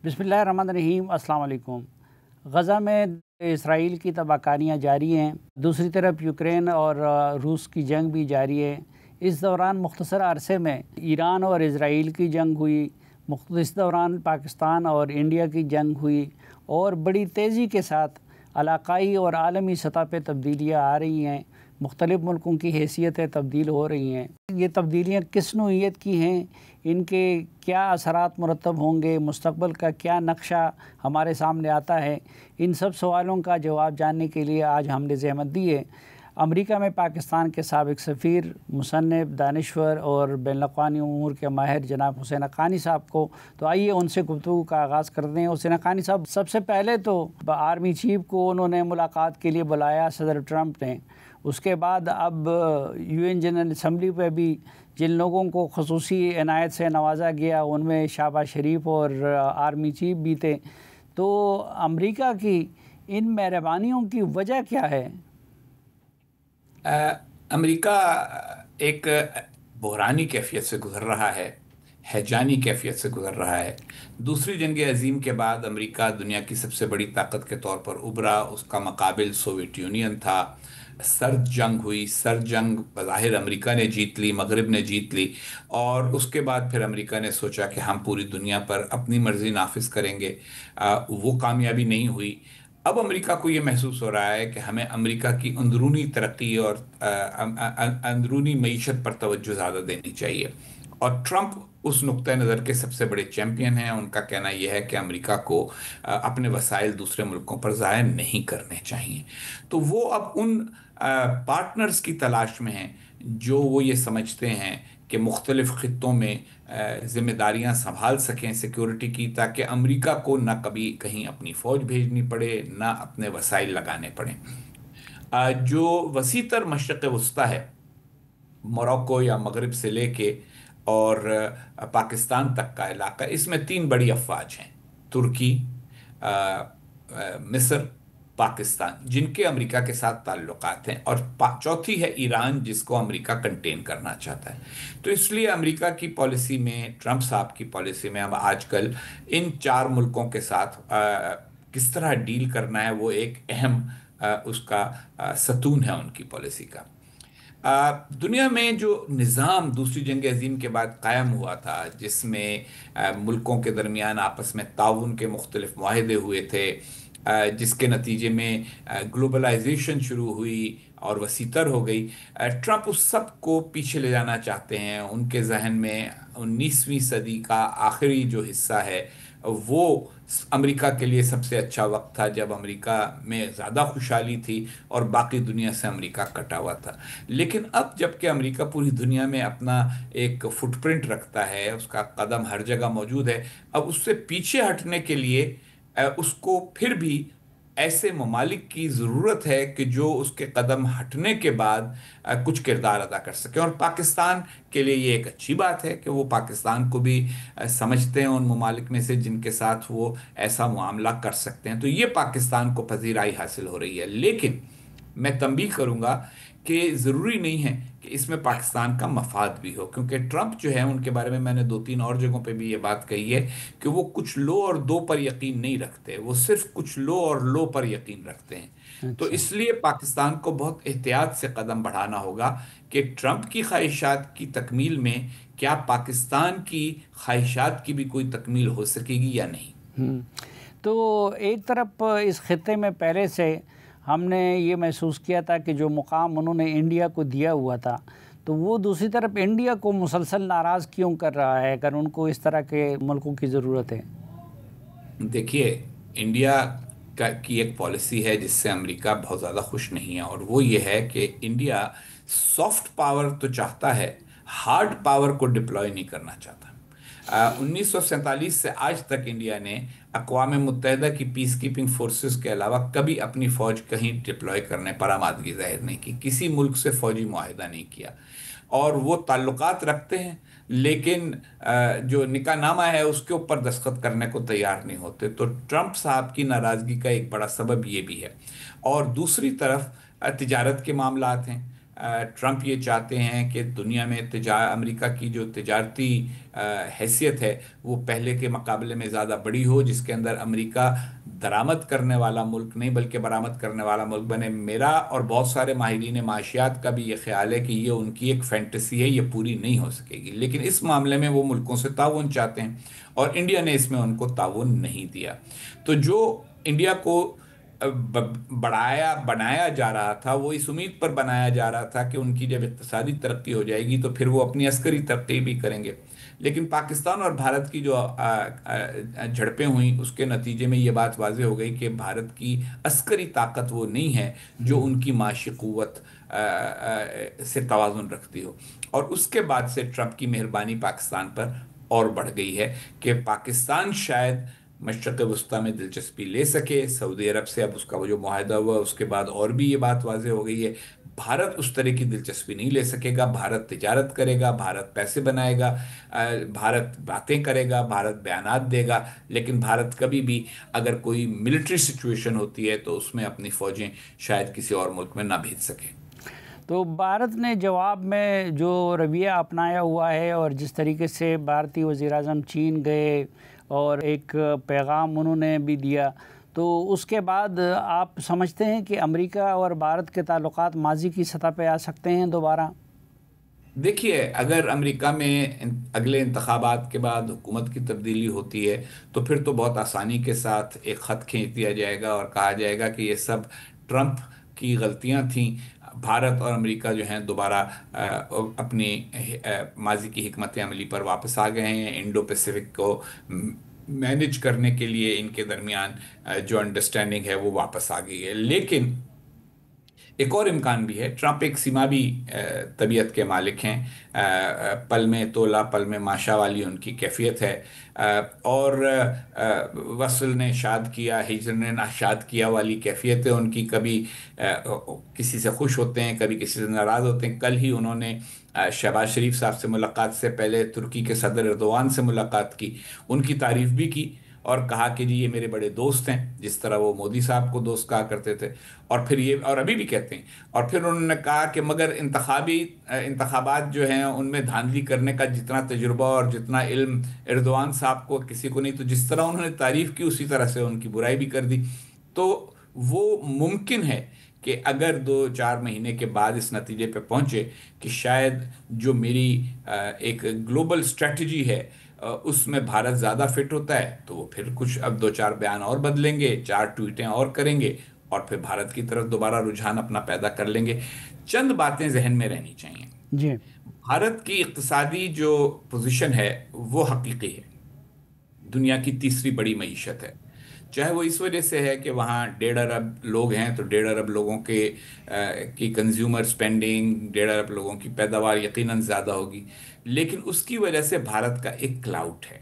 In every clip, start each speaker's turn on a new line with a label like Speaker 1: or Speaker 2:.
Speaker 1: بسم اللہ الرحمن الرحیم۔ السلام علیکم۔ غزہ میں اسرائیل کی تباہ کاریاں جاری ہیں، دوسری طرف یوکرین اور روس کی جنگ بھی جاری ہے۔ اس دوران مختصر عرصے میں ایران اور اسرائیل کی جنگ ہوئی، اس دوران پاکستان اور انڈیا کی جنگ ہوئی، اور بڑی تیزی کے ساتھ علاقائی اور عالمی سطح پہ تبدیلیاں آ رہی ہیں، مختلف ملکوں کی حیثیتیں تبدیل ہو رہی ہیں۔ یہ تبدیلیاں کس نوعیت کی ہیں، ان کے کیا اثرات مرتب ہوں گے، مستقبل کا کیا نقشہ ہمارے سامنے آتا ہے، ان سب سوالوں کا جواب جاننے کے لیے آج ہم نے زحمت دی ہے امریکہ میں پاکستان کے سابق سفیر، مصنف، دانشور اور بین الاقوامی امور کے ماہر جناب حسین حقانی صاحب کو۔ تو آئیے ان سے گفتگو کا آغاز کرتے ہیں۔ حسین حقانی صاحب، سب سے پہلے تو آرمی چیف کو انہوں نے ملاقات کے لیے بلایا، صدر ٹرمپ نے۔ اس کے بعد اب یو این جنرل اسمبلی پہ بھی جن لوگوں کو خصوصی عنایت سے نوازا گیا ان میں شہباز شریف اور آرمی چیف بھی تھے۔ تو امریکہ کی ان مہربانیوں کی وجہ کیا ہے؟
Speaker 2: امریکہ ایک بحرانی کیفیت سے گزر رہا ہے، ہیجانی کیفیت سے گزر رہا ہے۔ دوسری جنگ عظیم کے بعد امریکہ دنیا کی سب سے بڑی طاقت کے طور پر ابھرا۔ اس کا مقابل سوویت یونین تھا۔ سرد جنگ ہوئی، سرد جنگ بظاہر امریکہ نے جیت لی، مغرب نے جیت لی، اور اس کے بعد پھر امریکہ نے سوچا کہ ہم پوری دنیا پر اپنی مرضی نافذ کریں گے۔ وہ کامیابی نہیں ہوئی۔ اب امریکہ کو یہ محسوس ہو رہا ہے کہ ہمیں امریکہ کی اندرونی ترقی اور اندرونی معیشت پر توجہ زیادہ دینی چاہیے، اور ٹرمپ اس نقطہ نظر کے سب سے بڑے چیمپئن ہیں۔ ان کا کہنا یہ ہے کہ امریکہ کو اپنے وسائل دوسرے ملکوں پر ضائع نہیں کرنے چاہیے۔ تو وہ اب ان پارٹنرز کی تلاش میں ہیں جو وہ یہ سمجھتے ہیں کہ مختلف خطوں میں ذمہ داریاں سنبھال سکیں سیکیورٹی کی، تاکہ امریکہ کو نہ کبھی کہیں اپنی فوج بھیجنی پڑے، نہ اپنے وسائل لگانے پڑیں۔ جو وسیع تر مشرق وسطیٰ ہے، موراکو یا مغرب سے لے کے اور پاکستان تک کا علاقہ، اس میں تین بڑی افواج ہیں: ترکی، مصر، پاکستان، جن کے امریکہ کے ساتھ تعلقات ہیں، اور چوتھی ہے ایران، جس کو امریکہ کنٹین کرنا چاہتا ہے۔ تو اس لیے امریکہ کی پالیسی میں، ٹرمپ صاحب کی پالیسی میں اب آج کل ان چار ملکوں کے ساتھ کس طرح ڈیل کرنا ہے، وہ ایک اہم اس کا ستون ہے ان کی پالیسی کا۔ دنیا میں جو نظام دوسری جنگ عظیم کے بعد قائم ہوا تھا، جس میں ملکوں کے درمیان آپس میں تعاون کے مختلف معاہدے ہوئے تھے، جس کے نتیجے میں گلوبلائزیشن شروع ہوئی اور وسیع تر ہو گئی، ٹرمپ اس سب کو پیچھے لے جانا چاہتے ہیں۔ ان کے ذہن میں 19ویں صدی کا آخری جو حصہ ہے وہ امریکہ کے لیے سب سے اچھا وقت تھا، جب امریکہ میں زیادہ خوشحالی تھی اور باقی دنیا سے امریکہ کٹا ہوا تھا۔ لیکن اب جب کہ امریکہ پوری دنیا میں اپنا ایک فٹ پرنٹ رکھتا ہے، اس کا قدم ہر جگہ موجود ہے، اب اس سے پیچھے ہٹنے کے لیے اس کو پھر بھی ایسے ممالک کی ضرورت ہے کہ جو اس کے قدم ہٹنے کے بعد کچھ کردار ادا کر سکے، اور پاکستان کے لیے یہ ایک اچھی بات ہے کہ وہ پاکستان کو بھی سمجھتے ہیں ان ممالک میں سے جن کے ساتھ وہ ایسا معاملہ کر سکتے ہیں۔ تو یہ پاکستان کو پذیرائی حاصل ہو رہی ہے، لیکن میں تنبیہ کروں گا کہ ضروری نہیں ہے کہ اس میں پاکستان کا مفاد بھی ہو، کیونکہ ٹرمپ جو ہے، ان کے بارے میں میں نے 2-3 اور جگہوں پہ بھی یہ بات کہی ہے کہ وہ کچھ لو اور دو پر یقین نہیں رکھتے، وہ صرف کچھ لو اور لو پر یقین رکھتے ہیں۔ تو اس لیے پاکستان کو بہت احتیاط سے قدم بڑھانا ہوگا کہ ٹرمپ کی خواہشات کی تکمیل میں کیا پاکستان کی خواہشات کی بھی کوئی تکمیل ہو سکے گی یا نہیں۔
Speaker 1: تو ایک طرف اس خطے میں پہلے سے ہم نے یہ محسوس کیا تھا کہ جو مقام انہوں نے انڈیا کو دیا ہوا تھا، تو وہ دوسری طرف انڈیا کو مسلسل ناراض کیوں کر رہا ہے اگر ان کو اس طرح کے ملکوں کی ضرورت ہے؟
Speaker 2: دیکھیے، انڈیا کی ایک پالیسی ہے جس سے امریکہ بہت زیادہ خوش نہیں ہے، اور وہ یہ ہے کہ انڈیا سافٹ پاور تو چاہتا ہے، ہارڈ پاور کو ڈپلوائے نہیں کرنا چاہتا۔ 1947 سے آج تک انڈیا نے اقوام متحدہ کی پیس کیپنگ فورسز کے علاوہ کبھی اپنی فوج کہیں ڈپلوائے کرنے پر آمادگی ظاہر نہیں کی، کسی ملک سے فوجی معاہدہ نہیں کیا، اور وہ تعلقات رکھتے ہیں لیکن جو نکاح نامہ ہے اس کے اوپر دستخط کرنے کو تیار نہیں ہوتے۔ تو ٹرمپ صاحب کی ناراضگی کا ایک بڑا سبب یہ بھی ہے، اور دوسری طرف تجارت کے معاملات ہیں۔ ٹرمپ یہ چاہتے ہیں کہ دنیا میں امریکہ کی جو تجارتی حیثیت ہے وہ پہلے کے مقابلے میں زیادہ بڑی ہو، جس کے اندر امریکہ درآمد کرنے والا ملک نہیں بلکہ برآمد کرنے والا ملک بنے۔ میرا اور بہت سارے ماہرین معاشیات کا بھی یہ خیال ہے کہ یہ ان کی ایک فینٹیسی ہے، یہ پوری نہیں ہو سکے گی، لیکن اس معاملے میں وہ ملکوں سے تعاون چاہتے ہیں اور انڈیا نے اس میں ان کو تعاون نہیں دیا۔ تو جو انڈیا کو بنایا جا رہا تھا وہ اس امید پر بنایا جا رہا تھا کہ ان کی جب اقتصادی ترقی ہو جائے گی تو پھر وہ اپنی عسکری ترقی بھی کریں گے، لیکن پاکستان اور بھارت کی جو جھڑپیں ہوئیں اس کے نتیجے میں یہ بات واضح ہو گئی کہ بھارت کی عسکری طاقت وہ نہیں ہے جو ان کی معاشی قوت سے توازن رکھتی ہو، اور اس کے بعد سے ٹرمپ کی مہربانی پاکستان پر اور بڑھ گئی ہے کہ پاکستان شاید مشرق وسطیٰ میں دلچسپی لے سکے۔ سعودی عرب سے اب اس کا وہ جو معاہدہ ہوا اس کے بعد اور بھی یہ بات واضح ہو گئی ہے، بھارت اس طرح کی دلچسپی نہیں لے سکے گا۔ بھارت تجارت کرے گا، بھارت پیسے بنائے گا، بھارت باتیں کرے گا، بھارت بیانات دے گا، لیکن بھارت کبھی بھی اگر کوئی ملٹری سچویشن ہوتی ہے تو اس میں اپنی فوجیں شاید کسی اور ملک میں نہ بھیج سکے۔
Speaker 1: تو بھارت نے جواب میں جو رویہ اپنایا ہوا ہے اور جس طریقے سے بھارتی وزیر اعظم چین گئے اور ایک پیغام انہوں نے بھی دیا، تو اس کے بعد آپ سمجھتے ہیں کہ امریکہ اور بھارت کے تعلقات ماضی کی سطح پہ آ سکتے ہیں دوبارہ؟
Speaker 2: دیکھیے، اگر امریکہ میں اگلے انتخابات کے بعد حکومت کی تبدیلی ہوتی ہے تو پھر تو بہت آسانی کے ساتھ ایک خط کھینچ دیا جائے گا اور کہا جائے گا کہ یہ سب ٹرمپ کی غلطیاں تھیں، بھارت اور امریکہ جو ہیں دوبارہ اپنی ماضی کی حکمت عملی پر واپس آ گئے ہیں، انڈو پیسیفک کو مینج کرنے کے لیے ان کے درمیان جو انڈرسٹینڈنگ ہے وہ واپس آ گئی ہے۔ لیکن ایک اور امکان بھی ہے، ٹرمپ ایک سماوی طبیعت کے مالک ہیں، پل میں تولا پل میں ماشا والی ان کی کیفیت ہے، اور وصل نے شاد کیا ہجر نے ناشاد کیا والی کیفیت ہے ان کی، کبھی کسی سے خوش ہوتے ہیں کبھی کسی سے ناراض ہوتے ہیں۔ کل ہی انہوں نے شہباز شریف صاحب سے ملاقات سے پہلے ترکی کے صدر اردوان سے ملاقات کی، ان کی تعریف بھی کی اور کہا کہ جی یہ میرے بڑے دوست ہیں، جس طرح وہ مودی صاحب کو دوست کہا کرتے تھے، اور پھر یہ اور ابھی بھی کہتے ہیں۔ اور پھر انہوں نے کہا کہ مگر انتخابات جو ہیں ان میں دھاندلی کرنے کا جتنا تجربہ اور جتنا علم اردوان صاحب کو کسی کو نہیں، تو جس طرح انہوں نے تعریف کی اسی طرح سے ان کی برائی بھی کر دی۔ تو وہ ممکن ہے کہ اگر 2-4 مہینے کے بعد اس نتیجے پہ پہنچے کہ شاید جو میری ایک گلوبل اسٹریٹجی ہے اس میں بھارت زیادہ فٹ ہوتا ہے، تو وہ پھر کچھ اب 2-4 بیان اور بدلیں گے، 4 ٹویٹیں اور کریں گے اور پھر بھارت کی طرف دوبارہ رجحان اپنا پیدا کر لیں گے۔ چند باتیں ذہن میں رہنی چاہیے۔
Speaker 1: جی،
Speaker 2: بھارت کی اقتصادی جو پوزیشن ہے وہ حقیقی ہے، دنیا کی تیسری بڑی معیشت ہے، چاہے وہ اس وجہ سے ہے کہ وہاں 1.5 ارب لوگ ہیں تو 1.5 ارب لوگوں کی کنزیومر سپینڈنگ، 1.5 ارب لوگوں کی پیداوار یقیناً زیادہ ہوگی، لیکن اس کی وجہ سے بھارت کا ایک کلاؤٹ ہے،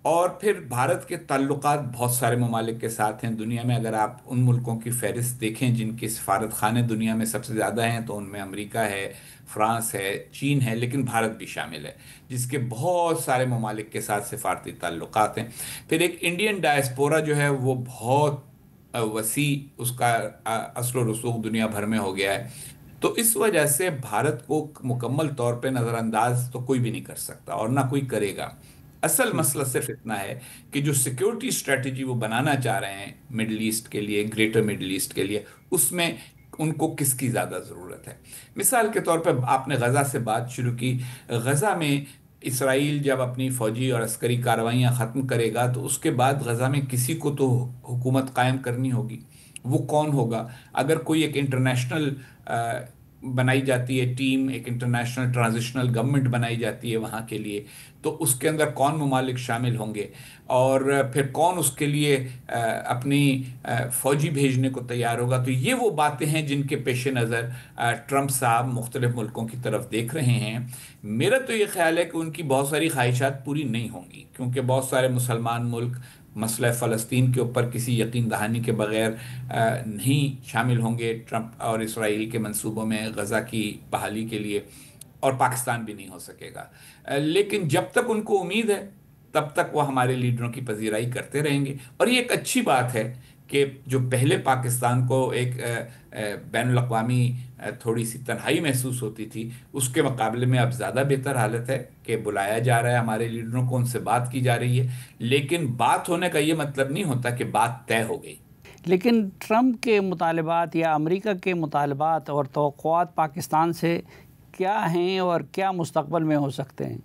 Speaker 2: اور پھر بھارت کے تعلقات بہت سارے ممالک کے ساتھ ہیں دنیا میں۔ اگر آپ ان ملکوں کی فہرست دیکھیں جن کے سفارت خانے دنیا میں سب سے زیادہ ہیں تو ان میں امریکہ ہے، فرانس ہے، چین ہے، لیکن بھارت بھی شامل ہے جس کے بہت سارے ممالک کے ساتھ سفارتی تعلقات ہیں۔ پھر ایک انڈین ڈائسپورا جو ہے وہ بہت وسیع، اس کا اثر و رسوخ دنیا بھر میں ہو گیا ہے، تو اس وجہ سے بھارت کو مکمل طور پہ نظر انداز تو کوئی بھی نہیں کر سکتا اور نہ کوئی کرے گا۔ اصل مسئلہ صرف اتنا ہے کہ جو سیکیورٹی اسٹریٹجی وہ بنانا چاہ رہے ہیں مڈل ایسٹ کے لیے، گریٹر مڈل ایسٹ کے لیے، اس میں ان کو کس کی زیادہ ضرورت ہے۔ مثال کے طور پہ آپ نے غزہ سے بات شروع کی، غزہ میں اسرائیل جب اپنی فوجی اور عسکری کارروائیاں ختم کرے گا تو اس کے بعد غزہ میں کسی کو تو حکومت قائم کرنی ہوگی۔ وہ کون ہوگا؟ اگر کوئی ایک انٹرنیشنل بنائی جاتی ہے ٹیم، ایک انٹرنیشنل ٹرانزیشنل گورنمنٹ بنائی جاتی ہے وہاں کے لیے، تو اس کے اندر کون ممالک شامل ہوں گے اور پھر کون اس کے لیے اپنی فوجی بھیجنے کو تیار ہوگا؟ تو یہ وہ باتیں ہیں جن کے پیش نظر ٹرمپ صاحب مختلف ملکوں کی طرف دیکھ رہے ہیں۔ میرا تو یہ خیال ہے کہ ان کی بہت ساری خواہشات پوری نہیں ہوں گی، کیونکہ بہت سارے مسلمان ملک مسئلہ فلسطین کے اوپر کسی یقین دہانی کے بغیر نہیں شامل ہوں گے ٹرمپ اور اسرائیل کے منصوبوں میں غزہ کی بحالی کے لیے، اور پاکستان بھی نہیں ہو سکے گا۔ لیکن جب تک ان کو امید ہے تب تک وہ ہمارے لیڈروں کی پذیرائی کرتے رہیں گے، اور یہ ایک اچھی بات ہے کہ جو پہلے پاکستان کو ایک بین الاقوامی تھوڑی سی تنہائی محسوس ہوتی تھی، اس کے مقابلے میں اب زیادہ بہتر حالت ہے کہ بلایا جا رہا ہے ہمارے لیڈروں کو، ان سے بات کی جا رہی ہے، لیکن بات ہونے کا یہ مطلب نہیں ہوتا کہ بات طے ہو گئی۔
Speaker 1: لیکن ٹرمپ کے مطالبات یا امریکہ کے مطالبات اور توقعات پاکستان سے کیا ہیں اور کیا مستقبل میں ہو سکتے ہیں؟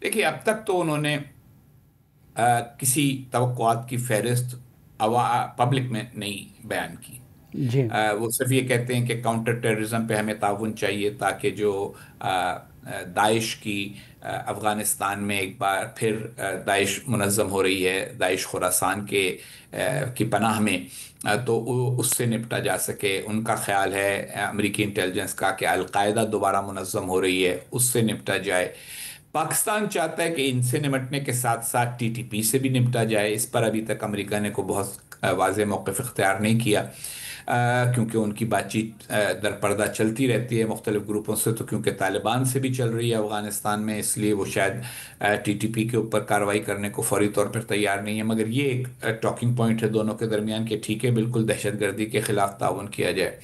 Speaker 2: دیکھیے، اب تک تو انہوں نے کسی توقعات کی فہرست پبلک میں نہیں بیان کی۔
Speaker 1: جی
Speaker 2: وہ صرف یہ کہتے ہیں کہ کاؤنٹر ٹیررزم پہ ہمیں تعاون چاہیے تاکہ جو داعش کی افغانستان میں ایک بار پھر داعش منظم ہو رہی ہے، داعش خراسان کی پناہ میں، تو اس سے نپٹا جا سکے۔ ان کا خیال ہے امریکی انٹیلیجنس کا کہ القاعدہ دوبارہ منظم ہو رہی ہے، اس سے نپٹا جائے۔ پاکستان چاہتا ہے کہ ان سے نمٹنے کے ساتھ ساتھ ٹی ٹی پی سے بھی نمٹا جائے۔ اس پر ابھی تک امریکہ نے کوئی بہت واضح موقف اختیار نہیں کیا، کیونکہ ان کی بات چیت در پردہ چلتی رہتی ہے مختلف گروپوں سے، تو کیونکہ طالبان سے بھی چل رہی ہے افغانستان میں، اس لیے وہ شاید ٹی ٹی پی کے اوپر کارروائی کرنے کو فوری طور پر تیار نہیں ہے۔ مگر یہ ایک ٹاکنگ پوائنٹ ہے دونوں کے درمیان کہ ٹھیک ہے، بالکل دہشت گردی کے خلاف تعاون کیا جائے۔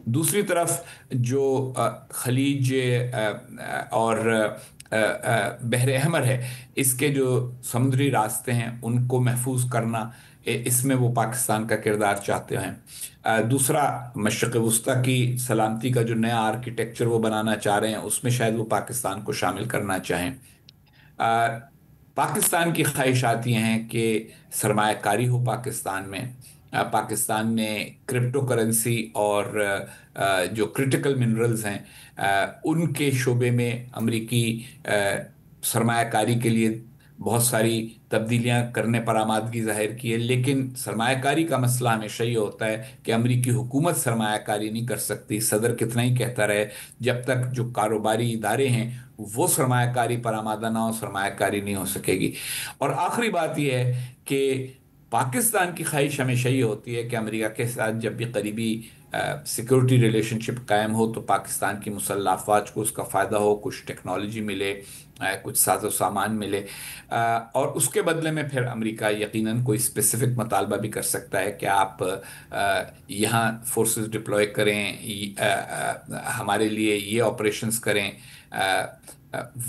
Speaker 2: دوسری طرف جو خلیج اور بحر احمر ہے، اس کے جو سمندری راستے ہیں ان کو محفوظ کرنا، اس میں وہ پاکستان کا کردار چاہتے ہیں۔ دوسرا، مشرق وسطیٰ کی سلامتی کا جو نیا آرکیٹیکچر وہ بنانا چاہ رہے ہیں، اس میں شاید وہ پاکستان کو شامل کرنا چاہیں۔ پاکستان کی خواہشات یہ ہیں کہ سرمایہ کاری ہو پاکستان میں۔ پاکستان نے کرپٹو کرنسی اور جو کرٹیکل منرلز ہیں ان کے شعبے میں امریکی سرمایہ کاری کے لیے بہت ساری تبدیلیاں کرنے پر آمادگی ظاہر کی ہے، لیکن سرمایہ کاری کا مسئلہ ہمیشہ یہ ہوتا ہے کہ امریکی حکومت سرمایہ کاری نہیں کر سکتی، صدر کتنا ہی کہتا رہے، جب تک جو کاروباری ادارے ہیں وہ سرمایہ کاری پر آمادہ نہ ہو، سرمایہ کاری نہیں ہو سکے گی۔ اور آخری بات یہ ہے کہ پاکستان کی خواہش ہمیشہ یہ ہوتی ہے کہ امریکہ کے ساتھ جب بھی قریبی سیکورٹی ریلیشن شپ قائم ہو تو پاکستان کی مسلح افواج کو اس کا فائدہ ہو، کچھ ٹیکنالوجی ملے، کچھ ساز و سامان ملے، اور اس کے بدلے میں پھر امریکہ یقیناً کوئی اسپیسیفک مطالبہ بھی کر سکتا ہے کہ آپ یہاں فورسز ڈپلوائے کریں، ہمارے لیے یہ آپریشنز کریں۔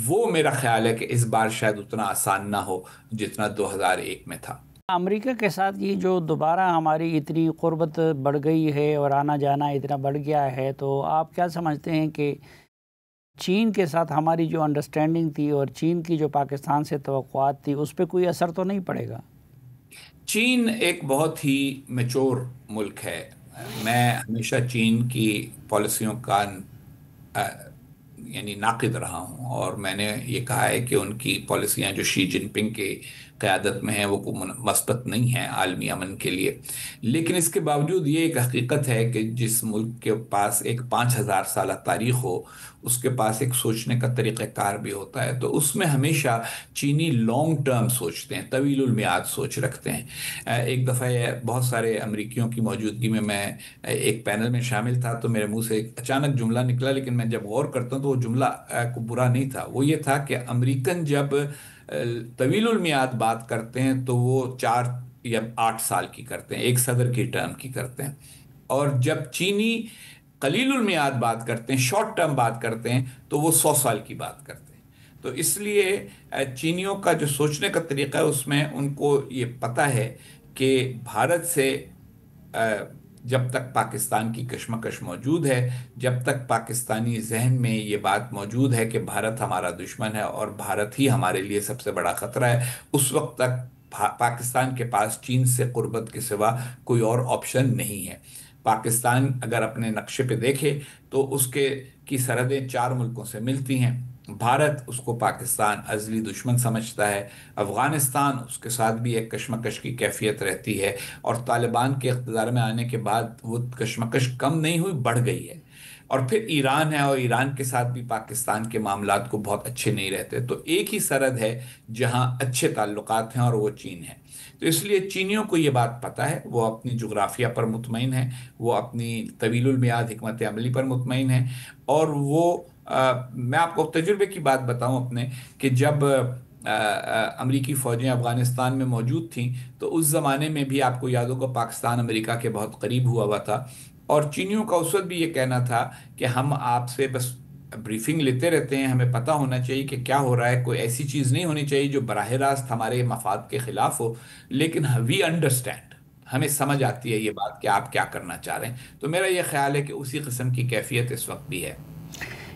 Speaker 2: وہ میرا خیال ہے کہ اس بار شاید اتنا آسان نہ ہو جتنا 2001 میں تھا۔
Speaker 1: امریکہ کے ساتھ یہ جو دوبارہ ہماری اتنی قربت بڑھ گئی ہے اور آنا جانا اتنا بڑھ گیا ہے، تو آپ کیا سمجھتے ہیں کہ چین کے ساتھ ہماری جو انڈرسٹینڈنگ تھی اور چین کی جو پاکستان سے توقعات تھی، اس پہ کوئی اثر تو نہیں پڑے گا؟
Speaker 2: چین ایک بہت ہی میچور ملک ہے۔ میں ہمیشہ چین کی پالیسیوں کا یعنی ناقد رہا ہوں، اور میں نے یہ کہا ہے کہ ان کی پالیسیاں جو شی جن پنگ کی قیادت میں ہیں وہ مثبت نہیں ہیں عالمی امن کے لیے۔ لیکن اس کے باوجود یہ ایک حقیقت ہے کہ جس ملک کے پاس ایک 5000 سالہ تاریخ ہو، اس کے پاس ایک سوچنے کا طریقہ کار بھی ہوتا ہے، تو اس میں ہمیشہ چینی لانگ ٹرم سوچتے ہیں، طویل المیعاد سوچ رکھتے ہیں۔ ایک دفعہ بہت سارے امریکیوں کی موجودگی میں ایک پینل میں شامل تھا، تو میرے منہ سے ایک اچانک جملہ نکلا، لیکن میں جب غور کرتا ہوں تو وہ جملہ کو برا نہیں تھا۔ وہ یہ تھا کہ امریکن جب طویل المیعاد بات کرتے ہیں تو وہ 4 یا 8 سال کی کرتے ہیں، ایک صدر کی ٹرم کی کرتے ہیں، اور جب چینی قلیل المیعاد بات کرتے ہیں، شارٹ ٹرم بات کرتے ہیں، تو وہ 100 سال کی بات کرتے ہیں۔ تو اس لیے چینیوں کا جو سوچنے کا طریقہ ہے، اس میں ان کو یہ پتہ ہے کہ بھارت سے جب تک پاکستان کی کشمکش موجود ہے، جب تک پاکستانی ذہن میں یہ بات موجود ہے کہ بھارت ہمارا دشمن ہے اور بھارت ہی ہمارے لیے سب سے بڑا خطرہ ہے، اس وقت تک پاکستان کے پاس چین سے قربت کے سوا کوئی اور آپشن نہیں ہے۔ پاکستان اگر اپنے نقشے پہ دیکھے تو اس کی سرحدیں 4 ملکوں سے ملتی ہیں۔ بھارت اس کو پاکستان ازلی دشمن سمجھتا ہے، افغانستان اس کے ساتھ بھی ایک کشمکش کی کیفیت رہتی ہے، اور طالبان کے اقتدار میں آنے کے بعد وہ کشمکش کم نہیں ہوئی، بڑھ گئی ہے۔ اور پھر ایران ہے، اور ایران کے ساتھ بھی پاکستان کے معاملات کو بہت اچھے نہیں رہتے۔ تو ایک ہی سرحد ہے جہاں اچھے تعلقات ہیں، اور وہ چین ہے۔ تو اس لیے چینیوں کو یہ بات پتہ ہے، وہ اپنی جغرافیہ پر مطمئن ہیں، وہ اپنی طویل المعاد حکمت عملی پر مطمئن ہیں، اور وہ میں آپ کو تجربے کی بات بتاؤں اپنے، کہ جب امریکی فوجیں افغانستان میں موجود تھیں تو اس زمانے میں بھی آپ کو یاد ہوگا پاکستان امریکہ کے بہت قریب ہوا تھا، اور چینیوں کا اس وقت بھی یہ کہنا تھا کہ ہم آپ سے بس بریفنگ لیتے رہتے ہیں، ہمیں پتہ ہونا چاہیے کہ کیا ہو رہا ہے، کوئی ایسی چیز نہیں ہونی چاہیے جو براہ راست ہمارے مفاد کے خلاف ہو، لیکن وی انڈرسٹینڈ، ہمیں سمجھ آتی ہے یہ بات کہ آپ کیا کرنا چاہ رہے ہیں۔ تو میرا یہ خیال ہے کہ اسی قسم کی کیفیت اس وقت بھی ہے۔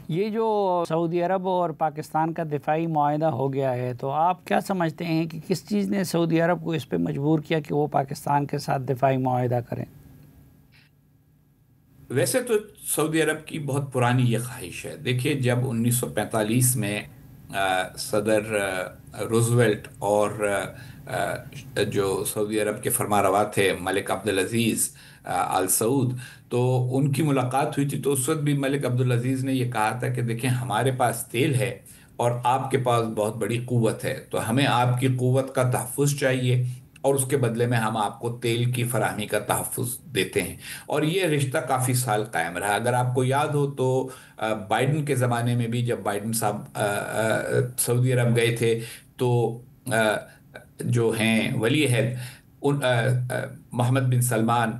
Speaker 1: یہ جو سعودی عرب اور پاکستان کا دفاعی معاہدہ ہو گیا ہے، تو آپ کیا سمجھتے ہیں کہ کس چیز نے سعودی عرب کو اس پہ مجبور کیا کہ وہ پاکستان کے ساتھ دفاعی معاہدہ کریں؟
Speaker 2: ویسے تو سعودی عرب کی بہت پرانی یہ خواہش ہے۔ دیکھیے جب 1945 میں صدر روزویلٹ اور جو سعودی عرب کے فرمانروا تھے ملک عبدالعزیز آل سعود، تو ان کی ملاقات ہوئی تھی، تو اس وقت بھی ملک عبدالعزیز نے یہ کہا تھا کہ دیکھیں ہمارے پاس تیل ہے اور آپ کے پاس بہت بڑی قوت ہے، تو ہمیں آپ کی قوت کا تحفظ چاہیے اور اس کے بدلے میں ہم آپ کو تیل کی فراہمی کا تحفظ دیتے ہیں۔ اور یہ رشتہ کافی سال قائم رہا۔ اگر آپ کو یاد ہو تو بائیڈن کے زمانے میں بھی جب بائیڈن صاحب سعودی عرب گئے تھے تو آ، جو ہیں ولی عہد محمد بن سلمان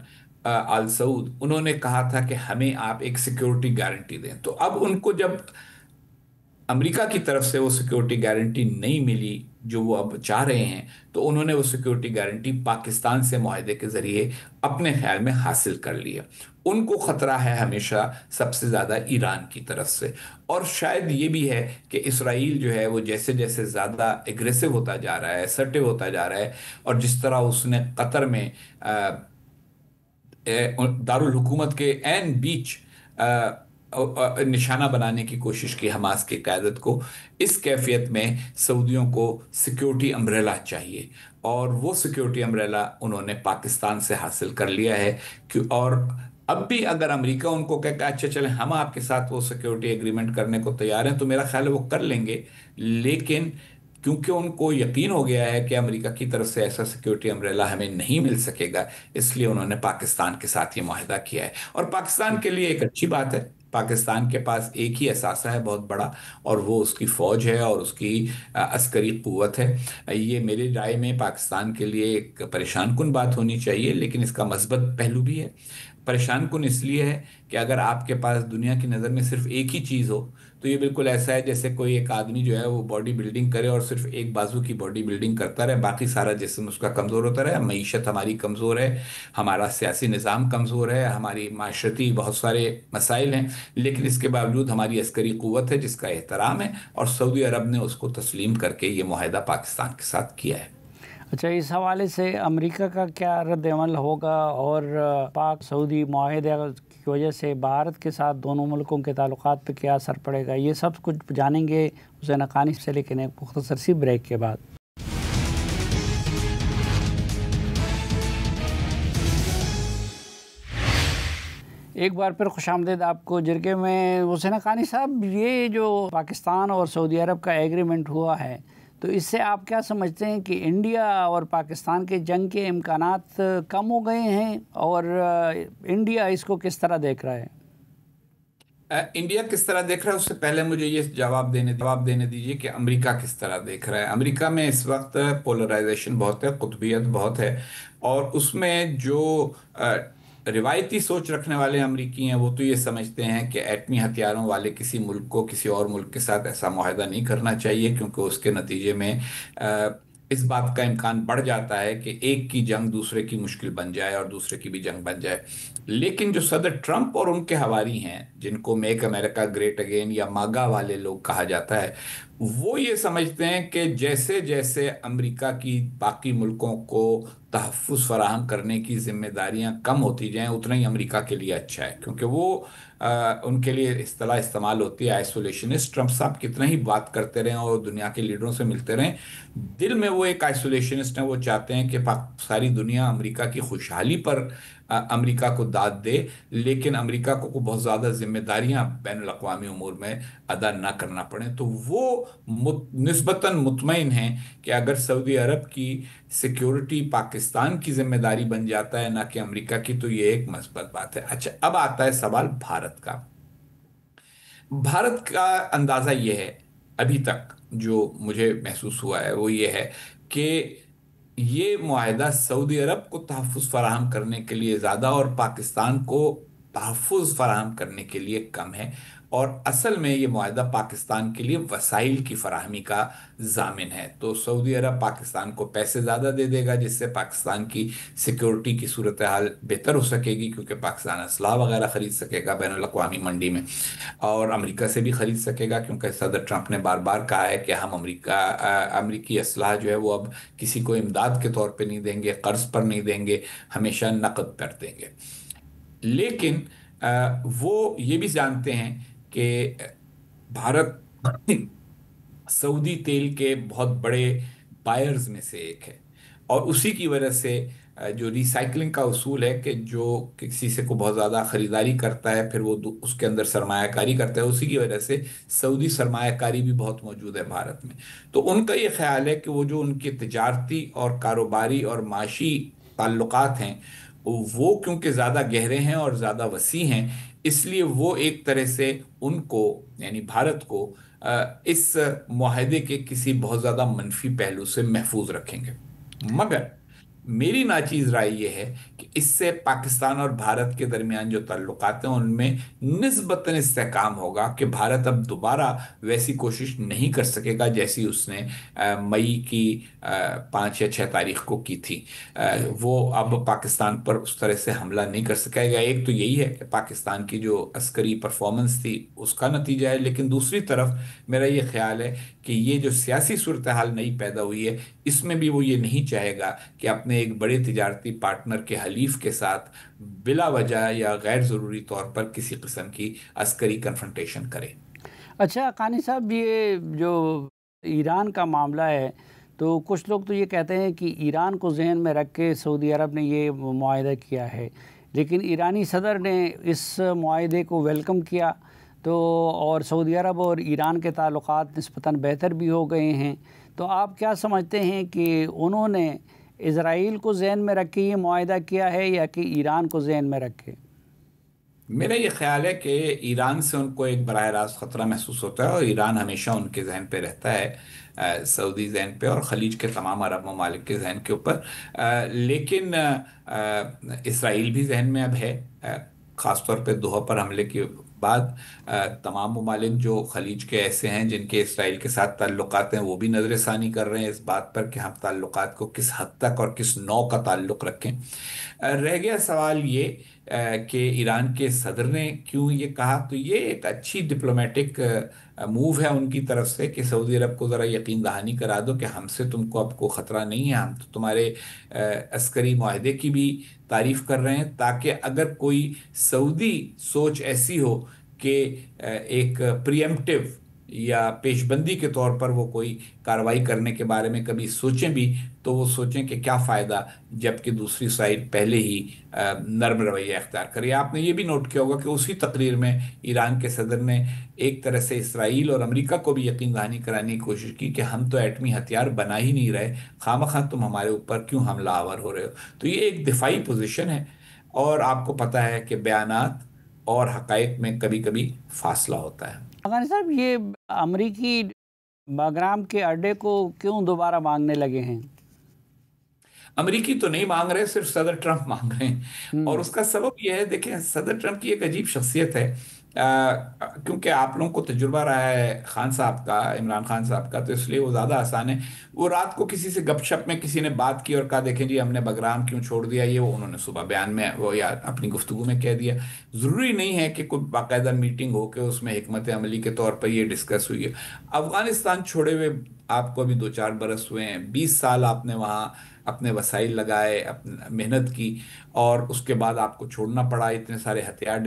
Speaker 2: آل سعود، انہوں نے کہا تھا کہ ہمیں آپ ایک سیکیورٹی گارنٹی دیں۔ تو اب ان کو جب امریکہ کی طرف سے وہ سیکیورٹی گارنٹی نہیں ملی جو وہ اب چاہ رہے ہیں، تو انہوں نے وہ سیکیورٹی گارنٹی پاکستان سے معاہدے کے ذریعے اپنے خیال میں حاصل کر لیا۔ ان کو خطرہ ہے ہمیشہ سب سے زیادہ ایران کی طرف سے، اور شاید یہ بھی ہے کہ اسرائیل جو ہے وہ جیسے جیسے زیادہ اگریسو ہوتا جا رہا ہے، assertive ہوتا جا رہا ہے، اور جس طرح اس نے قطر میں دارالحکومت کے عین بیچ نشانہ بنانے کی کوشش کی حماس کی قیادت کو، اس کیفیت میں سعودیوں کو سیکیورٹی امبریلا چاہیے، اور وہ سیکیورٹی امبریلا انہوں نے پاکستان سے حاصل کر لیا ہے۔ اور اب بھی اگر امریکہ ان کو کہے کہ اچھا چلیں ہم آپ کے ساتھ وہ سیکیورٹی ایگریمنٹ کرنے کو تیار ہیں، تو میرا خیال ہے وہ کر لیں گے، لیکن کیونکہ ان کو یقین ہو گیا ہے کہ امریکہ کی طرف سے ایسا سیکیورٹی امبریلا ہمیں نہیں مل سکے گا، اس لیے انہوں نے پاکستان کے ساتھ یہ معاہدہ کیا ہے۔ اور پاکستان کے لیے ایک اچھی بات ہے، پاکستان کے پاس ایک ہی اثاثہ ہے بہت بڑا، اور وہ اس کی فوج ہے اور اس کی عسکری قوت ہے۔ یہ میری رائے میں پاکستان کے لیے ایک پریشان کن بات ہونی چاہیے، لیکن اس کا مثبت پہلو بھی ہے۔ پریشان کن اس لیے ہے کہ اگر آپ کے پاس دنیا کی نظر میں صرف ایک ہی چیز ہو تو یہ بالکل ایسا ہے جیسے کوئی ایک آدمی جو ہے وہ باڈی بلڈنگ کرے اور صرف ایک بازو کی باڈی بلڈنگ کرتا رہے، باقی سارا جسم اس کا کمزور ہوتا رہے۔ معیشت ہماری کمزور ہے، ہمارا سیاسی نظام کمزور ہے، ہماری معاشرتی بہت سارے مسائل ہیں، لیکن اس کے باوجود ہماری عسکری قوت ہے جس کا احترام ہے، اور سعودی عرب نے اس کو تسلیم کر کے یہ معاہدہ پاکستان کے ساتھ کیا ہے۔
Speaker 1: اچھا، اس حوالے سے امریکہ کا کیا رد عمل ہوگا، اور پاک سعودی معاہدے کی وجہ سے بھارت کے ساتھ دونوں ملکوں کے تعلقات پہ کیا اثر پڑے گا؟ یہ سب کچھ جانیں گے حسین حقانی سے، لیکن ایک مختصر سی بریک کے بعد۔ ایک بار پھر خوش آمدید آپ کو جرگے میں۔ حسین حقانی صاحب، یہ جو پاکستان اور سعودی عرب کا ایگریمنٹ ہوا ہے، تو اس سے آپ کیا سمجھتے ہیں کہ انڈیا اور پاکستان کے جنگ کے امکانات کم ہو گئے ہیں، اور انڈیا اس کو کس طرح دیکھ رہا ہے؟
Speaker 2: انڈیا کس طرح دیکھ رہا ہے اس سے پہلے مجھے یہ جواب دینے دیجیے کہ امریکہ کس طرح دیکھ رہا ہے۔ امریکہ میں اس وقت پولرائزیشن بہت ہے، قطبیت بہت ہے، اور اس میں جو روایتی سوچ رکھنے والے امریکی ہیں وہ تو یہ سمجھتے ہیں کہ ایٹمی ہتھیاروں والے کسی ملک کو کسی اور ملک کے ساتھ ایسا معاہدہ نہیں کرنا چاہیے، کیونکہ اس کے نتیجے میں اس بات کا امکان بڑھ جاتا ہے کہ ایک کی جنگ دوسرے کی مشکل بن جائے اور دوسرے کی بھی جنگ بن جائے۔ لیکن جو صدر ٹرمپ اور ان کے حواری ہیں، جن کو میک امریکہ گریٹ اگین یا ماگا والے لوگ کہا جاتا ہے، وہ یہ سمجھتے ہیں کہ جیسے جیسے امریکہ کی باقی ملکوں کو تحفظ فراہم کرنے کی ذمہ داریاں کم ہوتی جائیں اتنا ہی امریکہ کے لیے اچھا ہے، کیونکہ وہ ان کے لیے اصطلاح استعمال ہوتی ہے آئسولیشنسٹ۔ ٹرمپ صاحب کتنا ہی بات کرتے رہیں اور دنیا کے لیڈروں سے ملتے رہیں، دل میں وہ ایک آئسولیشنسٹ ہیں۔ وہ چاہتے ہیں کہ ساری دنیا امریکہ کی خوشحالی پر امریکہ کو داد دے، لیکن امریکہ کو بہت زیادہ ذمہ داریاں بین الاقوامی امور میں ادا نہ کرنا پڑیں۔ تو وہ نسبتاً مطمئن ہیں کہ اگر سعودی عرب کی سیکیورٹی پاکستان کی ذمہ داری بن جاتا ہے نہ کہ امریکہ کی، تو یہ ایک مثبت بات ہے۔ اچھا، اب آتا ہے سوال بھارت کا۔ بھارت کا اندازہ یہ ہے ابھی تک جو مجھے محسوس ہوا ہے وہ یہ ہے کہ یہ معاہدہ سعودی عرب کو تحفظ فراہم کرنے کے لیے زیادہ اور پاکستان کو تحفظ فراہم کرنے کے لیے کم ہے، اور اصل میں یہ معاہدہ پاکستان کے لیے وسائل کی فراہمی کا ضامن ہے۔ تو سعودی عرب پاکستان کو پیسے زیادہ دے دے گا، جس سے پاکستان کی سیکیورٹی کی صورتحال بہتر ہو سکے گی، کیونکہ پاکستان اسلحہ وغیرہ خرید سکے گا بین الاقوامی منڈی میں، اور امریکہ سے بھی خرید سکے گا، کیونکہ صدر ٹرمپ نے بار بار کہا ہے کہ ہم امریکی اسلحہ جو ہے وہ اب کسی کو امداد کے طور پہ نہیں دیں گے، قرض پر نہیں دیں گے، ہمیشہ نقد پر دیں گے۔ لیکن وہ یہ بھی جانتے ہیں کہ بھارت سعودی تیل کے بہت بڑے بائرز میں سے ایک ہے، اور اسی کی وجہ سے جو ریسائکلنگ کا اصول ہے کہ جو کسی سے کو بہت زیادہ خریداری کرتا ہے پھر وہ اس کے اندر سرمایہ کاری کرتا ہے، اسی کی وجہ سے سعودی سرمایہ کاری بھی بہت موجود ہے بھارت میں۔ تو ان کا یہ خیال ہے کہ وہ جو ان کے تجارتی اور کاروباری اور معاشی تعلقات ہیں، وہ کیونکہ زیادہ گہرے ہیں اور زیادہ وسیع ہیں، اس لیے وہ ایک طرح سے ان کو، یعنی بھارت کو، اس معاہدے کے کسی بہت زیادہ منفی پہلو سے محفوظ رکھیں گے۔ مگر میری ناچیز رائے یہ ہے کہ اس سے پاکستان اور بھارت کے درمیان جو تعلقات ہیں ان میں نسبتاً استحکام ہوگا، کہ بھارت اب دوبارہ ویسی کوشش نہیں کر سکے گا جیسی اس نے مئی کی 5 یا 6 تاریخ کو کی تھی۔ وہ اب پاکستان پر اس طرح سے حملہ نہیں کر سکے گا۔ ایک تو یہی ہے کہ پاکستان کی جو عسکری پرفارمنس تھی اس کا نتیجہ ہے، لیکن دوسری طرف میرا یہ خیال ہے کہ یہ جو سیاسی صورتحال نئی پیدا ہوئی ہے، اس میں بھی وہ یہ نہیں چاہے گا کہ اپنے ایک بڑے تجارتی پارٹنر کے حلیف کے ساتھ بلا وجہ یا غیر ضروری طور پر کسی قسم کی عسکری کنفرنٹیشن کرے۔
Speaker 1: اچھا قانی صاحب، یہ جو ایران کا معاملہ ہے تو کچھ لوگ تو یہ کہتے ہیں کہ ایران کو ذہن میں رکھ کے سعودی عرب نے یہ معاہدہ کیا ہے، لیکن ایرانی صدر نے اس معاہدے کو ویلکم کیا تو، اور سعودی عرب اور ایران کے تعلقات نسبتاً بہتر بھی ہو گئے ہیں۔ تو آپ کیا سمجھتے ہیں کہ انہوں نے اسرائیل کو ذہن میں رکھ کے یہ معاہدہ کیا ہے یا کہ ایران کو ذہن میں رکھ کے؟
Speaker 2: میرا یہ خیال ہے کہ ایران سے ان کو ایک براہ راست خطرہ محسوس ہوتا ہے، اور ایران ہمیشہ ان کے ذہن پہ رہتا ہے، سعودی ذہن پہ اور خلیج کے تمام عرب ممالک کے ذہن کے اوپر۔ لیکن اسرائیل بھی ذہن میں اب ہے، خاص طور پہ دوحہ پر حملے کے بعد تمام ممالک جو خلیج کے ایسے ہیں جن کے اسرائیل کے ساتھ تعلقات ہیں، وہ بھی نظر ثانی کر رہے ہیں اس بات پر کہ ہم تعلقات کو کس حد تک اور کس نوع کا تعلق رکھیں۔ رہ گیا سوال یہ کہ ایران کے صدر نے کیوں یہ کہا، تو یہ ایک اچھی ڈپلومیٹک موو ہے ان کی طرف سے کہ سعودی عرب کو ذرا یقین دہانی کرا دو کہ ہم سے تم کو اب کو خطرہ نہیں ہے، ہم تو تمہارے عسکری معاہدے کی بھی تعریف کر رہے ہیں، تاکہ اگر کوئی سعودی سوچ ایسی ہو کہ ایک پریمپٹیو یا پیش بندی کے طور پر وہ کوئی کارروائی کرنے کے بارے میں کبھی سوچیں بھی، تو وہ سوچیں کہ کیا فائدہ جبکہ دوسری سائڈ پہلے ہی نرم رویہ اختیار کرے۔ آپ نے یہ بھی نوٹ کیا ہوگا کہ اسی تقریر میں ایران کے صدر نے ایک طرح سے اسرائیل اور امریکہ کو بھی یقین دہانی کرانے کی کوشش کی کہ ہم تو ایٹمی ہتھیار بنا ہی نہیں رہے، خواہ تم ہمارے اوپر کیوں حملہ آور ہو رہے ہو۔ تو یہ ایک دفاعی پوزیشن ہے، اور آپ کو پتہ ہے کہ بیانات اور حقائق میں کبھی کبھی فاصلہ ہوتا ہے۔
Speaker 1: افغان صاحب، یہ امریکی باگرام کے اڈے کو کیوں دوبارہ مانگنے لگے ہیں؟
Speaker 2: امریکی تو نہیں مانگ رہے، صرف صدر ٹرمپ مانگ رہے ہیں، اور اس کا سبب یہ ہے، دیکھیں صدر ٹرمپ کی ایک عجیب شخصیت ہے، کیونکہ آپ لوگوں کو تجربہ رہا ہے خان صاحب کا، عمران خان صاحب کا، تو اس لیے وہ زیادہ آسان ہے۔ وہ رات کو کسی سے گپ شپ میں کسی نے بات کی اور کہا دیکھیں جی ہم نے بگرام کیوں چھوڑ دیا، یہ وہ انہوں نے صبح بیان میں وہ یا اپنی گفتگو میں کہہ دیا۔ ضروری نہیں ہے کہ کوئی باقاعدہ میٹنگ ہو کے اس میں حکمت عملی کے طور پر یہ ڈسکس ہوئی ہے۔ افغانستان چھوڑے ہوئے آپ کو ابھی 2-4 برس ہوئے ہیں، 20 سال آپ نے وہاں اپنے وسائل لگائے، محنت کی، اور اس کے بعد آپ کو چھوڑنا پڑا، اتنے سارے ہتھیار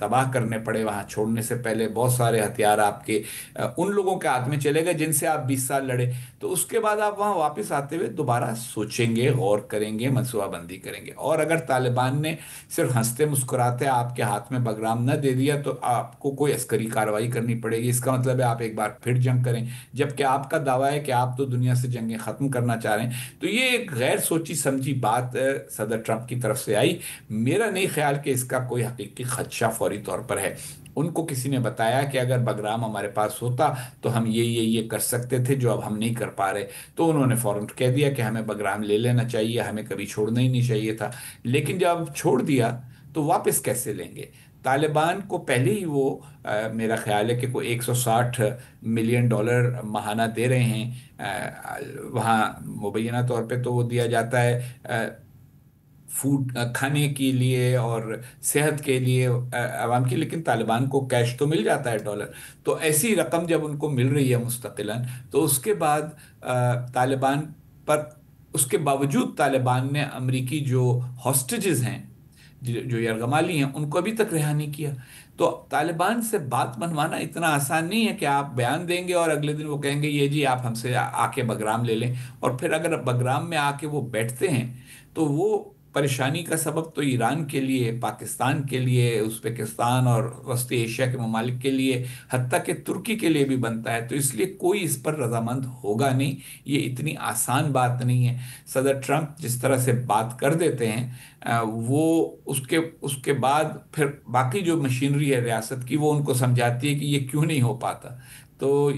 Speaker 2: تباہ کرنے پڑے۔ وہاں چھوڑنے سے پہلے بہت سارے ہتھیار آپ کے ان لوگوں کے ہاتھ میں چلے گئے جن سے آپ 20 سال لڑے، تو اس کے بعد آپ وہاں واپس آتے ہوئے دوبارہ سوچیں گے، غور کریں گے، منصوبہ بندی کریں گے۔ اور اگر طالبان نے صرف ہنستے مسکراتے آپ کے ہاتھ میں بگرام نہ دے دیا تو آپ کو کوئی عسکری کارروائی کرنی پڑے گی، اس کا مطلب ہے آپ ایک بار پھر جنگ کریں، جبکہ آپ کا دعویٰ ہے کہ آپ تو دنیا سے جنگیں ختم کرنا چاہ رہے ہیں۔ تو یہ ایک غیر سوچی سمجھی بات صدر ٹرمپ کی طرف سے آئی۔ میرا نہیں خیال کہ اس کا کوئی حقیقی خدشہ فوری طور پر ہے۔ ان کو کسی نے بتایا کہ اگر بگرام ہمارے پاس ہوتا تو ہم یہ کر سکتے تھے جو اب ہم نہیں کر پا رہے، تو انہوں نے فوراً کہہ دیا کہ ہمیں بگرام لے لینا چاہیے، ہمیں کبھی چھوڑنا ہی نہیں چاہیے تھا۔ لیکن جب چھوڑ دیا تو واپس کیسے لیں گے؟ طالبان کو پہلے ہی وہ میرا خیال ہے کہ کوئی $160 ملین ماہانہ دے رہے ہیں۔ وہاں مبینہ طور پہ تو وہ دیا جاتا ہے فوڈ، کھانے کے لیے اور صحت کے لیے عوام کی، لیکن طالبان کو کیش تو مل جاتا ہے ڈالر۔ تو ایسی رقم جب ان کو مل رہی ہے مستقلاً، تو اس کے بعد طالبان پر، اس کے باوجود طالبان نے امریکی جو ہاسٹیجز ہیں، جو یرغمالی ہیں، ان کو ابھی تک رہا نہیں کیا۔ تو طالبان سے بات منوانا اتنا آسان نہیں ہے کہ آپ بیان دیں گے اور اگلے دن وہ کہیں گے یہ جی آپ ہم سے آ کے بگرام لے لیں، اور پھر اگر بگرام میں آ کے وہ بیٹھتے ہیں تو وہ پریشانی کا سبب تو ایران کے لیے، پاکستان کے لیے، ازبکستان اور وسطی ایشیا کے ممالک کے لیے، حتیٰ کہ ترکی کے لیے بھی بنتا ہے۔ تو اس لیے کوئی اس پر رضامند ہوگا نہیں، یہ اتنی آسان بات نہیں ہے۔ صدر ٹرمپ جس طرح سے بات کر دیتے ہیں، وہ اس کے بعد پھر باقی جو مشینری ہے ریاست کی، وہ ان کو سمجھاتی ہے کہ یہ کیوں نہیں ہو پاتا۔ تو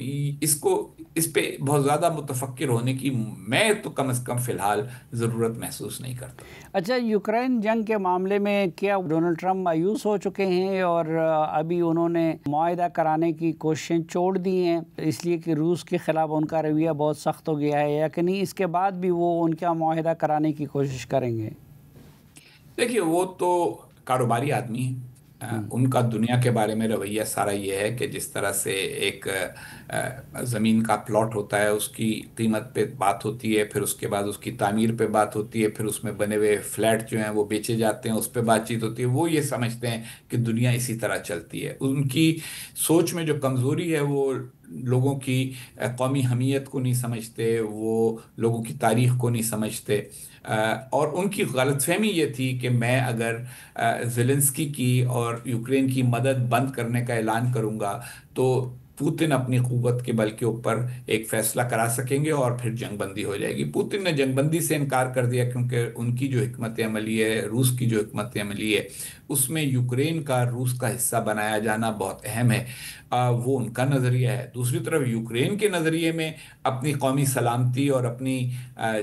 Speaker 2: اس پہ بہت زیادہ متفکر ہونے کی میں تو کم از کم فی الحال ضرورت محسوس نہیں کرتا۔
Speaker 1: اچھا، یوکرین جنگ کے معاملے میں کیا ڈونلڈ ٹرمپ مایوس ہو چکے ہیں اور ابھی انہوں نے معاہدہ کرانے کی کوششیں چھوڑ دی ہیں اس لیے کہ روس کے خلاف ان کا رویہ بہت سخت ہو گیا ہے، یا کہ نہیں اس کے بعد بھی وہ ان کا معاہدہ کرانے کی کوشش کریں گے؟
Speaker 2: دیکھیے، وہ تو کاروباری آدمی ہیں، ان کا دنیا کے بارے میں رویہ سارا یہ ہے کہ جس طرح سے ایک زمین کا پلاٹ ہوتا ہے، اس کی قیمت پہ بات ہوتی ہے، پھر اس کے بعد اس کی تعمیر پہ بات ہوتی ہے، پھر اس میں بنے ہوئے فلیٹ جو ہیں وہ بیچے جاتے ہیں، اس پہ بات چیت ہوتی ہے۔ وہ یہ سمجھتے ہیں کہ دنیا اسی طرح چلتی ہے۔ ان کی سوچ میں جو کمزوری ہے، وہ لوگوں کی قومی حمیت کو نہیں سمجھتے، وہ لوگوں کی تاریخ کو نہیں سمجھتے، اور ان کی غلط فہمی یہ تھی کہ میں اگر زیلنسکی کی اور یوکرین کی مدد بند کرنے کا اعلان کروں گا تو پوتن اپنی قوت کے بل کے اوپر ایک فیصلہ کرا سکیں گے اور پھر جنگ بندی ہو جائے گی۔ پوتن نے جنگ بندی سے انکار کر دیا، کیونکہ ان کی جو حکمت عملی ہے، روس کی جو حکمت عملی ہے، اس میں یوکرین کا روس کا حصہ بنایا جانا بہت اہم ہے۔ وہ ان کا نظریہ ہے۔ دوسری طرف یوکرین کے نظریے میں اپنی قومی سلامتی اور اپنی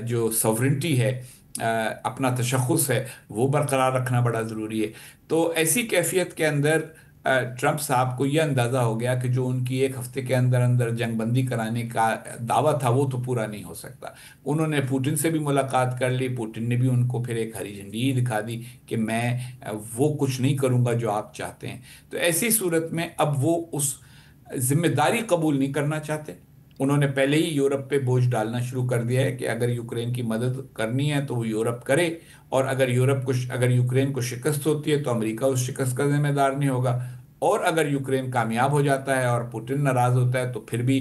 Speaker 2: جو سوورنٹی ہے، اپنا تشخص ہے، وہ برقرار رکھنا بڑا ضروری ہے۔ تو ایسی کیفیت کے اندر ٹرمپ صاحب کو یہ اندازہ ہو گیا کہ جو ان کی ایک ہفتے کے اندر اندر جنگ بندی کرانے کا دعویٰ تھا، وہ تو پورا نہیں ہو سکتا۔ انہوں نے پوٹن سے بھی ملاقات کر لی، پوٹن نے بھی ان کو پھر ایک ہری جھنڈی ہی دکھا دی کہ میں وہ کچھ نہیں کروں گا جو آپ چاہتے ہیں۔ تو ایسی صورت میں اب وہ اس ذمہ داری قبول نہیں کرنا چاہتے۔ انہوں نے پہلے ہی یورپ پہ بوجھ ڈالنا شروع کر دیا ہے کہ اگر یوکرین کی مدد کرنی ہے تو وہ یورپ کرے، اور اگر اگر یوکرین کو شکست ہوتی ہے تو امریکہ اس شکست کا ذمہ دار نہیں ہوگا، اور اگر یوکرین کامیاب ہو جاتا ہے اور پوٹن ناراض ہوتا ہے تو پھر بھی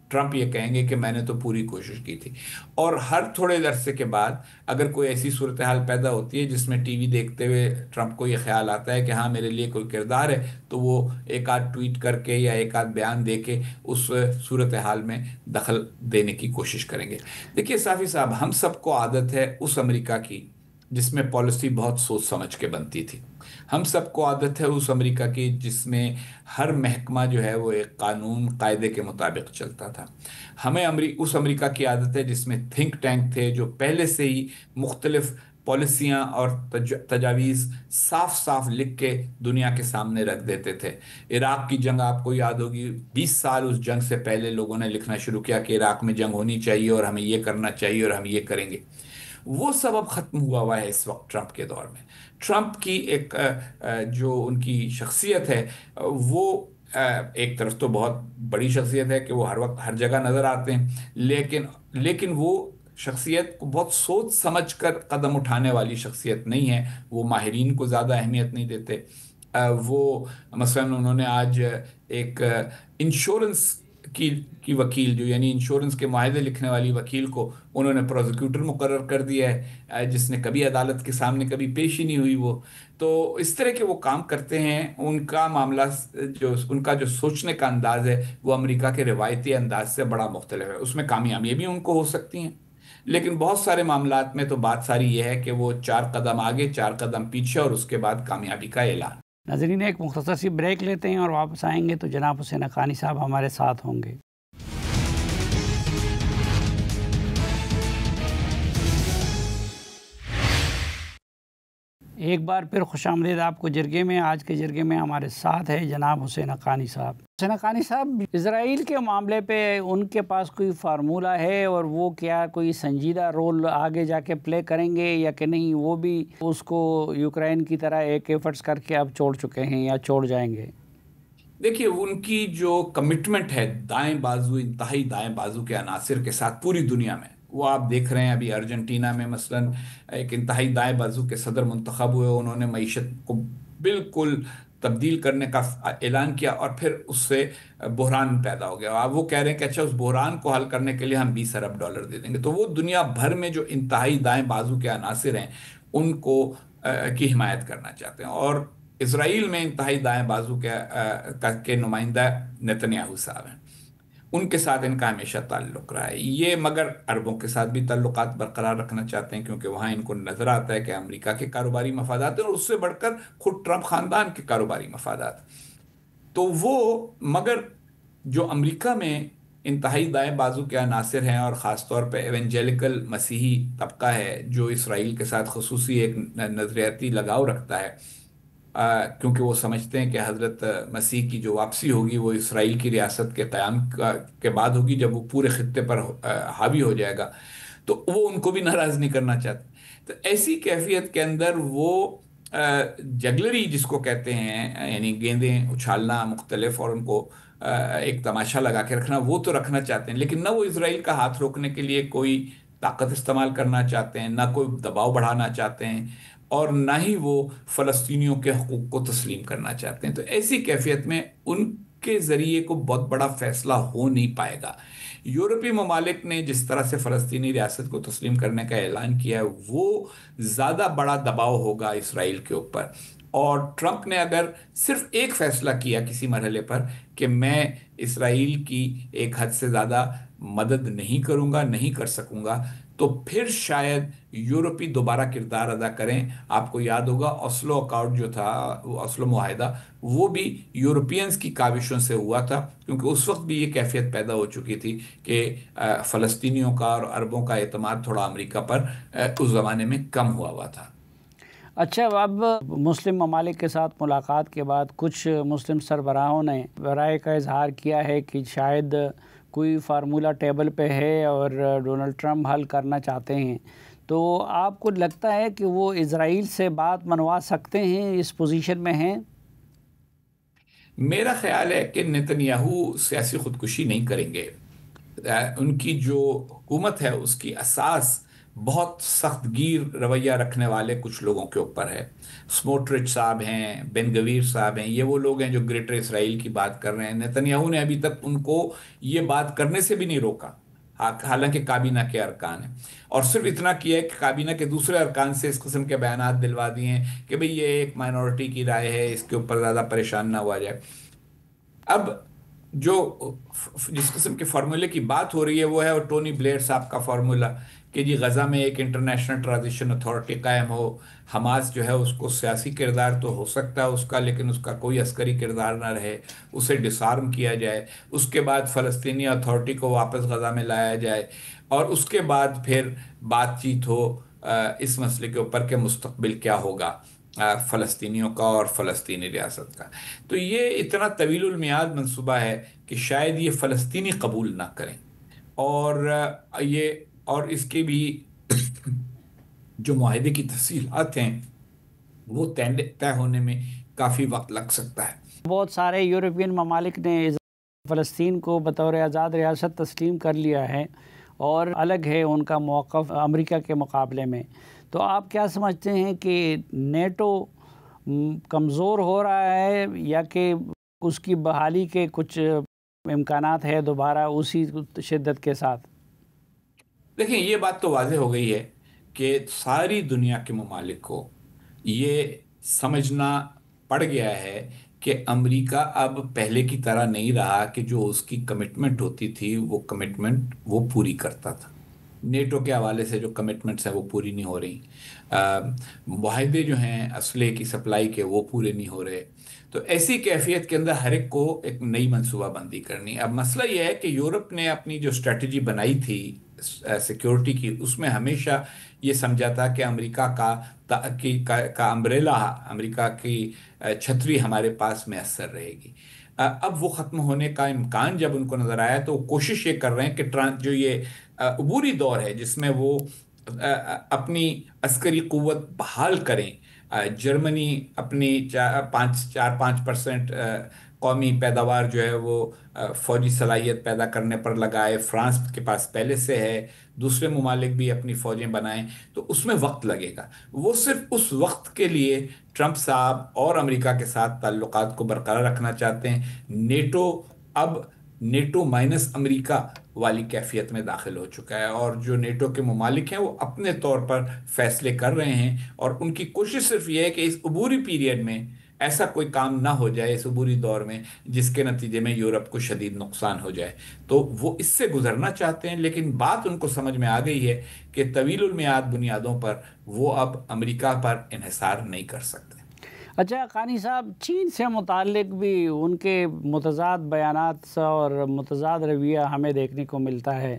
Speaker 2: ٹرمپ یہ کہیں گے کہ میں نے تو پوری کوشش کی تھی۔ اور ہر تھوڑے عرصے کے بعد اگر کوئی ایسی صورتحال پیدا ہوتی ہے جس میں ٹی وی دیکھتے ہوئے ٹرمپ کو یہ خیال آتا ہے کہ ہاں میرے لیے کوئی کردار ہے، تو وہ ایک آدھ ٹویٹ کر کے یا ایک آدھ بیان دے کے اس صورتحال میں دخل دینے کی کوشش کریں گے۔ دیکھیے صافی صاحب، ہم سب کو عادت ہے اس امریکہ کی جس میں پالیسی بہت سوچ سمجھ کے بنتی تھی۔ ہم سب کو عادت ہے اس امریکہ کی جس میں ہر محکمہ جو ہے وہ ایک قانون قاعدے کے مطابق چلتا تھا۔ ہمیں اس امریکہ کی عادت ہے جس میں تھنک ٹینک تھے، جو پہلے سے ہی مختلف پالیسیاں اور تجاویز صاف صاف لکھ کے دنیا کے سامنے رکھ دیتے تھے۔ عراق کی جنگ آپ کو یاد ہوگی، 20 سال اس جنگ سے پہلے لوگوں نے لکھنا شروع کیا کہ عراق میں جنگ ہونی چاہیے اور ہمیں یہ کرنا چاہیے اور ہم یہ کریں گے۔ وہ سب اب ختم ہوا ہے اس وقت ٹرمپ کے دور میں۔ ٹرمپ کی ایک جو ان کی شخصیت ہے، وہ ایک طرف تو بہت بڑی شخصیت ہے کہ وہ ہر وقت ہر جگہ نظر آتے ہیں، لیکن وہ شخصیت کو بہت سوچ سمجھ کر قدم اٹھانے والی شخصیت نہیں ہے۔ وہ ماہرین کو زیادہ اہمیت نہیں دیتے۔ وہ مثلا انہوں نے آج ایک انشورنس کی وکیل، جو یعنی انشورنس کے معاہدے لکھنے والی وکیل کو انہوں نے پروزیکیوٹر مقرر کر دیا ہے، جس نے کبھی عدالت کے سامنے کبھی پیش ہی نہیں ہوئی۔ وہ تو اس طرح کے وہ کام کرتے ہیں۔ ان کا معاملہ ان کا جو سوچنے کا انداز ہے وہ امریکہ کے روایتی انداز سے بڑا مختلف ہے۔ اس میں کامیابی بھی ان کو ہو سکتی ہیں، لیکن بہت سارے معاملات میں تو بات ساری یہ ہے کہ وہ 4 قدم آگے 4 قدم پیچھے، اور اس کے بعد کامیابی کا اعلان۔
Speaker 1: ناظرین ایک مختصر سی بریک لیتے ہیں اور واپس آئیں گے تو جناب حسین حقانی صاحب ہمارے ساتھ ہوں گے۔ ایک بار پھر خوش آمدید آپ کو جرگے میں۔ آج کے جرگے میں ہمارے ساتھ ہے جناب حسین حقانی صاحب۔ حسین حقانی صاحب، اسرائیل کے معاملے پہ ان کے پاس کوئی فارمولہ ہے اور وہ کیا کوئی سنجیدہ رول آگے جا کے پلے کریں گے یا کہ نہیں، وہ بھی اس کو یوکرین کی طرح ایک ایفرٹس کر کے اب چھوڑ چکے ہیں یا چھوڑ جائیں گے؟
Speaker 2: دیکھیے، ان کی جو کمٹمنٹ ہے دائیں بازو، انتہائی دائیں بازو کے عناصر کے ساتھ پوری دنیا میں، وہ آپ دیکھ رہے ہیں ابھی ارجنٹینا میں مثلا ایک انتہائی دائیں بازو کے صدر منتخب ہوئے، انہوں نے معیشت کو بالکل تبدیل کرنے کا اعلان کیا اور پھر اس سے بحران پیدا ہو گیا۔ اب وہ کہہ رہے ہیں کہ اچھا اس بحران کو حل کرنے کے لیے ہم 20 ارب ڈالر دے دیں گے۔ تو وہ دنیا بھر میں جو انتہائی دائیں بازو کے عناصر ہیں ان کو کی حمایت کرنا چاہتے ہیں، اور اسرائیل میں انتہائی دائیں بازو کے نمائندہ نتنیاہو صاحب ہیں، ان کے ساتھ ان کا ہمیشہ تعلق رہا ہے۔ یہ مگر عربوں کے ساتھ بھی تعلقات برقرار رکھنا چاہتے ہیں کیونکہ وہاں ان کو نظر آتا ہے کہ امریکہ کے کاروباری مفادات ہیں اور اس سے بڑھ کر خود ٹرمپ خاندان کے کاروباری مفادات۔ تو وہ مگر جو امریکہ میں انتہائی دائیں بازو کے عناصر ہیں اور خاص طور پہ ایونجیلیکل مسیحی طبقہ ہے جو اسرائیل کے ساتھ خصوصی ایک نظریاتی لگاؤ رکھتا ہے، کیونکہ وہ سمجھتے ہیں کہ حضرت مسیح کی جو واپسی ہوگی وہ اسرائیل کی ریاست کے قیام کے بعد ہوگی، جب وہ پورے خطے پر حاوی ہو جائے گا، تو وہ ان کو بھی ناراض نہیں کرنا چاہتے۔ تو ایسی کیفیت کے اندر وہ جگلری جس کو کہتے ہیں، یعنی گیندیں اچھالنا مختلف اور ان کو ایک تماشا لگا کے رکھنا، وہ تو رکھنا چاہتے ہیں، لیکن نہ وہ اسرائیل کا ہاتھ روکنے کے لیے کوئی طاقت استعمال کرنا چاہتے ہیں، نہ کوئی دباؤ بڑھانا چاہتے ہیں، اور نہ ہی وہ فلسطینیوں کے حقوق کو تسلیم کرنا چاہتے ہیں۔ تو ایسی کیفیت میں ان کے ذریعے کو بہت بڑا فیصلہ ہو نہیں پائے گا۔ یورپی ممالک نے جس طرح سے فلسطینی ریاست کو تسلیم کرنے کا اعلان کیا ہے، وہ زیادہ بڑا دباؤ ہوگا اسرائیل کے اوپر، اور ٹرمپ نے اگر صرف ایک فیصلہ کیا کسی مرحلے پر کہ میں اسرائیل کی ایک حد سے زیادہ مدد نہیں کروں گا، نہیں کر سکوں گا، تو پھر شاید یورپی دوبارہ کردار ادا کریں۔ آپ کو یاد ہوگا اوسلو اکارڈ جو تھا، وہ اوسلو معاہدہ، وہ بھی یورپینز کی کاوشوں سے ہوا تھا، کیونکہ اس وقت بھی یہ کیفیت پیدا ہو چکی تھی کہ فلسطینیوں کا اور عربوں کا اعتماد تھوڑا امریکہ پر اس زمانے میں کم ہوا تھا۔
Speaker 1: اچھا، اب مسلم ممالک کے ساتھ ملاقات کے بعد کچھ مسلم سربراہوں نے رائے کا اظہار کیا ہے کہ شاید کوئی فارمولہ ٹیبل پہ ہے اور ڈونلڈ ٹرمپ حل کرنا چاہتے ہیں، تو آپ کو لگتا ہے کہ وہ اسرائیل سے بات منوا سکتے ہیں، اس پوزیشن میں ہیں؟
Speaker 2: میرا خیال ہے کہ نتنیاہو سیاسی خودکشی نہیں کریں گے۔ ان کی جو حکومت ہے اس کی اساس بہت سخت گیر رویہ رکھنے والے کچھ لوگوں کے اوپر ہے۔ سموٹرچ صاحب ہیں، بن گویر صاحب ہیں، یہ وہ لوگ ہیں جو گریٹر اسرائیل کی بات کر رہے ہیں۔ نتنیاہو نے ابھی تک ان کو یہ بات کرنے سے بھی نہیں روکا، حالانکہ کابینہ کے ارکان ہیں، اور صرف اتنا کیا ہے کہ کابینہ کے دوسرے ارکان سے اس قسم کے بیانات دلوا دیے ہیں کہ بھئی یہ ایک مائنورٹی کی رائے ہے، اس کے اوپر زیادہ پریشان نہ ہوا جائے۔ اب جو جس قسم کے فارمولے کی بات ہو رہی ہے وہ ہے اور ٹونی بلیئر صاحب کا فارمولہ کہ جی غزہ میں ایک انٹرنیشنل ٹرانزیشن اتھارٹی قائم ہو، حماس جو ہے اس کو سیاسی کردار تو ہو سکتا ہے اس کا، لیکن اس کا کوئی عسکری کردار نہ رہے، اسے ڈس آرم کیا جائے، اس کے بعد فلسطینی اتھارٹی کو واپس غزہ میں لایا جائے، اور اس کے بعد پھر بات چیت ہو اس مسئلے کے اوپر کہ مستقبل کیا ہوگا فلسطینیوں کا اور فلسطینی ریاست کا۔ تو یہ اتنا طویل المیعاد منصوبہ ہے کہ شاید یہ فلسطینی قبول نہ کریں، اور اس کے بھی جو معاہدے کی تفصیلات ہیں وہ طے ہونے میں کافی وقت لگ سکتا ہے۔
Speaker 1: بہت سارے یورپین ممالک نے فلسطین کو بطور آزاد ریاست تسلیم کر لیا ہے اور الگ ہے ان کا موقف امریکہ کے مقابلے میں، تو آپ کیا سمجھتے ہیں کہ نیٹو کمزور ہو رہا ہے یا کہ اس کی بحالی کے کچھ امکانات ہے دوبارہ اسی شدت کے ساتھ؟
Speaker 2: دیکھیں، یہ بات تو واضح ہو گئی ہے کہ ساری دنیا کے ممالک کو یہ سمجھنا پڑ گیا ہے کہ امریکہ اب پہلے کی طرح نہیں رہا کہ جو اس کی کمٹمنٹ ہوتی تھی وہ کمٹمنٹ وہ پوری کرتا تھا۔ نیٹو کے حوالے سے جو کمٹمنٹس ہیں وہ پوری نہیں ہو رہی، معاہدے جو ہیں اسلحے کی سپلائی کے وہ پورے نہیں ہو رہے۔ تو ایسی کیفیت کے اندر ہر ایک کو ایک نئی منصوبہ بندی کرنی ہے۔ اب مسئلہ یہ ہے کہ یورپ نے اپنی جو اسٹریٹجی بنائی تھی سیکیورٹی کی، اس میں ہمیشہ یہ سمجھا تھا کہ امریکہ کا امبریلا، امریکہ کی چھتری ہمارے پاس میسر رہے گی۔ اب وہ ختم ہونے کا امکان جب ان کو نظر آیا تو وہ کوشش یہ کر رہے ہیں کہ جو یہ عبوری دور ہے جس میں وہ اپنی عسکری قوت بحال کریں۔ جرمنی اپنی 4-5% قومی پیداوار جو ہے وہ فوجی صلاحیت پیدا کرنے پر لگائے، فرانس کے پاس پہلے سے ہے، دوسرے ممالک بھی اپنی فوجیں بنائیں، تو اس میں وقت لگے گا۔ وہ صرف اس وقت کے لیے ٹرمپ صاحب اور امریکہ کے ساتھ تعلقات کو برقرار رکھنا چاہتے ہیں۔ اب نیٹو مائنس امریکہ والی کیفیت میں داخل ہو چکا ہے، اور جو نیٹو کے ممالک ہیں وہ اپنے طور پر فیصلے کر رہے ہیں، اور ان کی کوشش صرف یہ ہے کہ اس عبوری پیریڈ میں ایسا کوئی کام نہ ہو جائے، اس عبوری دور میں، جس کے نتیجے میں یورپ کو شدید نقصان ہو جائے۔ تو وہ اس سے گزرنا چاہتے ہیں، لیکن بات ان کو سمجھ میں آ گئی ہے کہ طویل المیعاد بنیادوں پر وہ اب امریکہ پر انحصار نہیں کر سکتے۔
Speaker 1: اچھا قانی صاحب، چین سے متعلق بھی ان کے متضاد بیانات اور متضاد رویہ ہمیں دیکھنے کو ملتا ہے،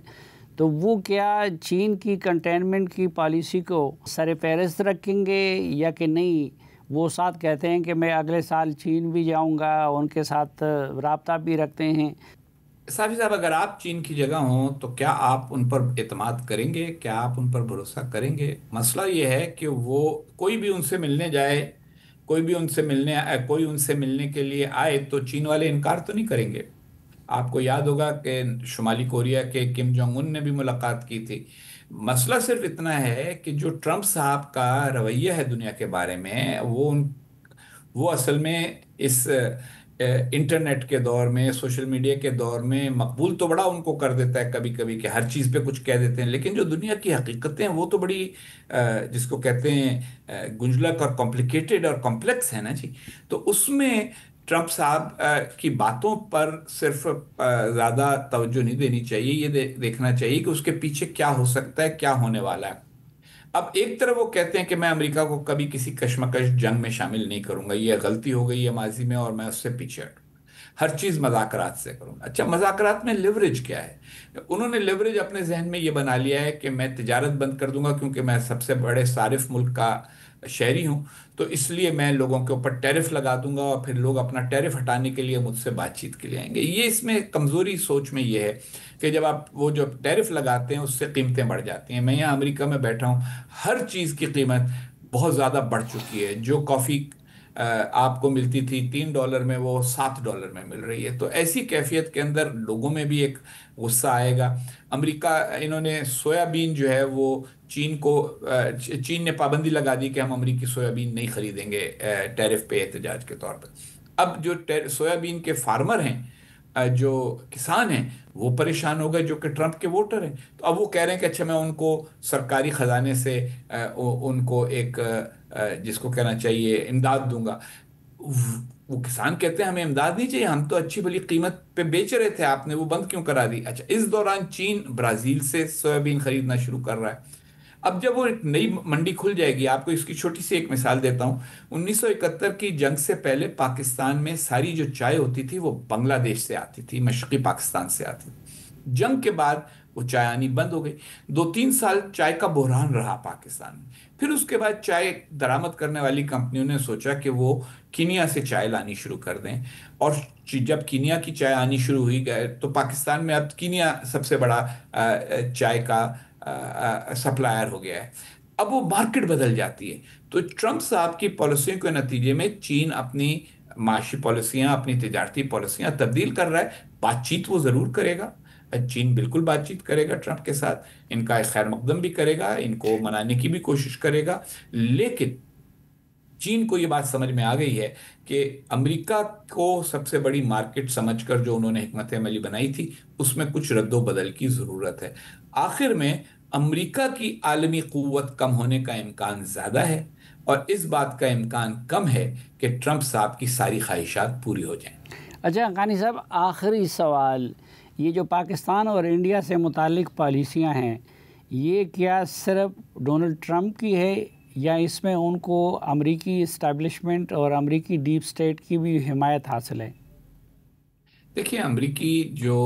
Speaker 1: تو وہ کیا چین کی کنٹینمنٹ کی پالیسی کو سر فہرست رکھیں گے یا کہ نہیں؟ وہ ساتھ کہتے ہیں کہ میں اگلے سال چین بھی جاؤں گا، ان کے ساتھ رابطہ بھی رکھتے ہیں۔
Speaker 2: صافی صاحب، اگر آپ چین کی جگہ ہوں تو کیا آپ ان پر اعتماد کریں گے؟ کیا آپ ان پر بھروسہ کریں گے؟ مسئلہ یہ ہے کہ وہ کوئی بھی ان سے ملنے جائے، کوئی ان سے ملنے کے لیے آئے تو چین والے انکار تو نہیں کریں گے۔ آپ کو یاد ہوگا کہ شمالی کوریا کے کم جونگ ان نے بھی ملاقات کی تھی۔ مسئلہ صرف اتنا ہے کہ جو ٹرمپ صاحب کا رویہ ہے دنیا کے بارے میں، وہ اصل میں اس انٹرنیٹ کے دور میں، سوشل میڈیا کے دور میں مقبول تو بڑا ان کو کر دیتا ہے کبھی کبھی کہ ہر چیز پہ کچھ کہہ دیتے ہیں، لیکن جو دنیا کی حقیقتیں ہیں وہ تو بڑی جس کو کہتے ہیں گنجلک اور کمپلیکیٹڈ اور کمپلیکس ہے نا جی۔ تو اس میں ٹرمپ صاحب کی باتوں پر صرف زیادہ توجہ نہیں دینی چاہیے، یہ دیکھنا چاہیے کہ اس کے پیچھے کیا ہو سکتا ہے، کیا ہونے والا ہے۔ اب ایک طرف وہ کہتے ہیں کہ میں امریکہ کو کبھی کسی کشمکش جنگ میں شامل نہیں کروں گا، یہ غلطی ہو گئی ہے ماضی میں اور میں اس سے پیچھے ہٹوں گا، ہر چیز مذاکرات سے کروں گا۔ اچھا، مذاکرات میں لیوریج کیا ہے؟ انہوں نے لیوریج اپنے ذہن میں یہ بنا لیا ہے کہ میں تجارت بند کر دوں گا کیونکہ میں سب سے بڑے صارف ملک کا شہری ہوں، تو اس لیے میں لوگوں کے اوپر ٹیرف لگا دوں گا اور پھر لوگ اپنا ٹیرف ہٹانے کے لیے مجھ سے بات چیت کے لیے آئیں گے۔ یہ اس میں کمزوری سوچ میں یہ ہے کہ جب آپ وہ جو ٹیرف لگاتے ہیں اس سے قیمتیں بڑھ جاتی ہیں۔ میں یہاں امریکہ میں بیٹھا ہوں، ہر چیز کی قیمت بہت زیادہ بڑھ چکی ہے۔ جو کافی آپ کو ملتی تھی $3 میں، وہ $7 میں مل رہی ہے۔ تو ایسی کیفیت کے اندر لوگوں میں بھی ایک غصہ آئے گا۔ امریکہ، انہوں نے سویا بین جو ہے وہ چین نے پابندی لگا دی کہ ہم امریکی سویا بین نہیں خریدیں گے ٹیرف پہ احتجاج کے طور پر۔ اب جو سویا بین کے فارمر ہیں، جو کسان ہیں، وہ پریشان ہو گئے جو کہ ٹرمپ کے ووٹر ہیں۔ تو اب وہ کہہ رہے ہیں کہ اچھا میں ان کو سرکاری خزانے سے ان کو ایک جس کو کہنا چاہیے امداد دوں گا۔ وہ کسان کہتے ہیں ہمیں امداد نہیں چاہیے، ہم تو اچھی بھلی قیمت پہ بیچ رہے تھے، آپ نے وہ بند کیوں کرا دی؟ اچھا، اس دوران چین برازیل سے سویابین خریدنا شروع کر رہا ہے۔ اب جب وہ ایک نئی منڈی کھل جائے گی، آپ کو اس کی چھوٹی سی ایک مثال دیتا ہوں۔ 1971 کی جنگ سے پہلے پاکستان میں ساری جو چائے ہوتی تھی وہ بنگلہ دیش سے آتی تھی، مشرقی پاکستان سے آتی تھی۔ جنگ کے بعد وہ چائے آنی بند ہو گئی۔ 2-3 سال چائے کا بحران رہا پاکستان میں۔ پھر اس کے بعد چائے درآمد کرنے والی کمپنیوں نے سوچا کہ وہ کینیا سے چائے لانی شروع کر دیں، اور جب کینیا کی چائے آنی شروع ہوئی گئے تو پاکستان میں اب کینیا سب سے بڑا چائے کا سپلائر ہو گیا ہے۔ اب وہ مارکیٹ بدل جاتی ہے۔ تو ٹرمپ صاحب کی پالیسیوں کے نتیجے میں چین اپنی معاشی پالیسیاں، اپنی تجارتی پالیسیاں تبدیل کر رہا ہے۔ بات چیت وہ ضرور کرے گا، چین بالکل بات چیت کرے گا ٹرمپ کے ساتھ، ان کا خیر مقدم بھی کرے گا، ان کو منانے کی بھی کوشش کرے گا، لیکن چین کو یہ بات سمجھ میں آ گئی ہے کہ امریکہ کو سب سے بڑی مارکیٹ سمجھ کر جو انہوں نے حکمت عملی بنائی تھی، اس میں کچھ رد و بدل کی ضرورت ہے۔ آخر میں امریکہ کی عالمی قوت کم ہونے کا امکان زیادہ ہے، اور اس بات کا امکان کم ہے کہ ٹرمپ صاحب کی ساری خواہشات پوری ہو جائیں۔
Speaker 1: اچھا قانی صاحب، آخری سوال، یہ جو پاکستان اور انڈیا سے متعلق پالیسیاں ہیں، یہ کیا صرف ڈونلڈ ٹرمپ کی ہے یا اس میں ان کو امریکی اسٹیبلشمنٹ اور امریکی ڈیپ اسٹیٹ کی بھی حمایت حاصل ہے؟
Speaker 2: دیکھیے، امریکی جو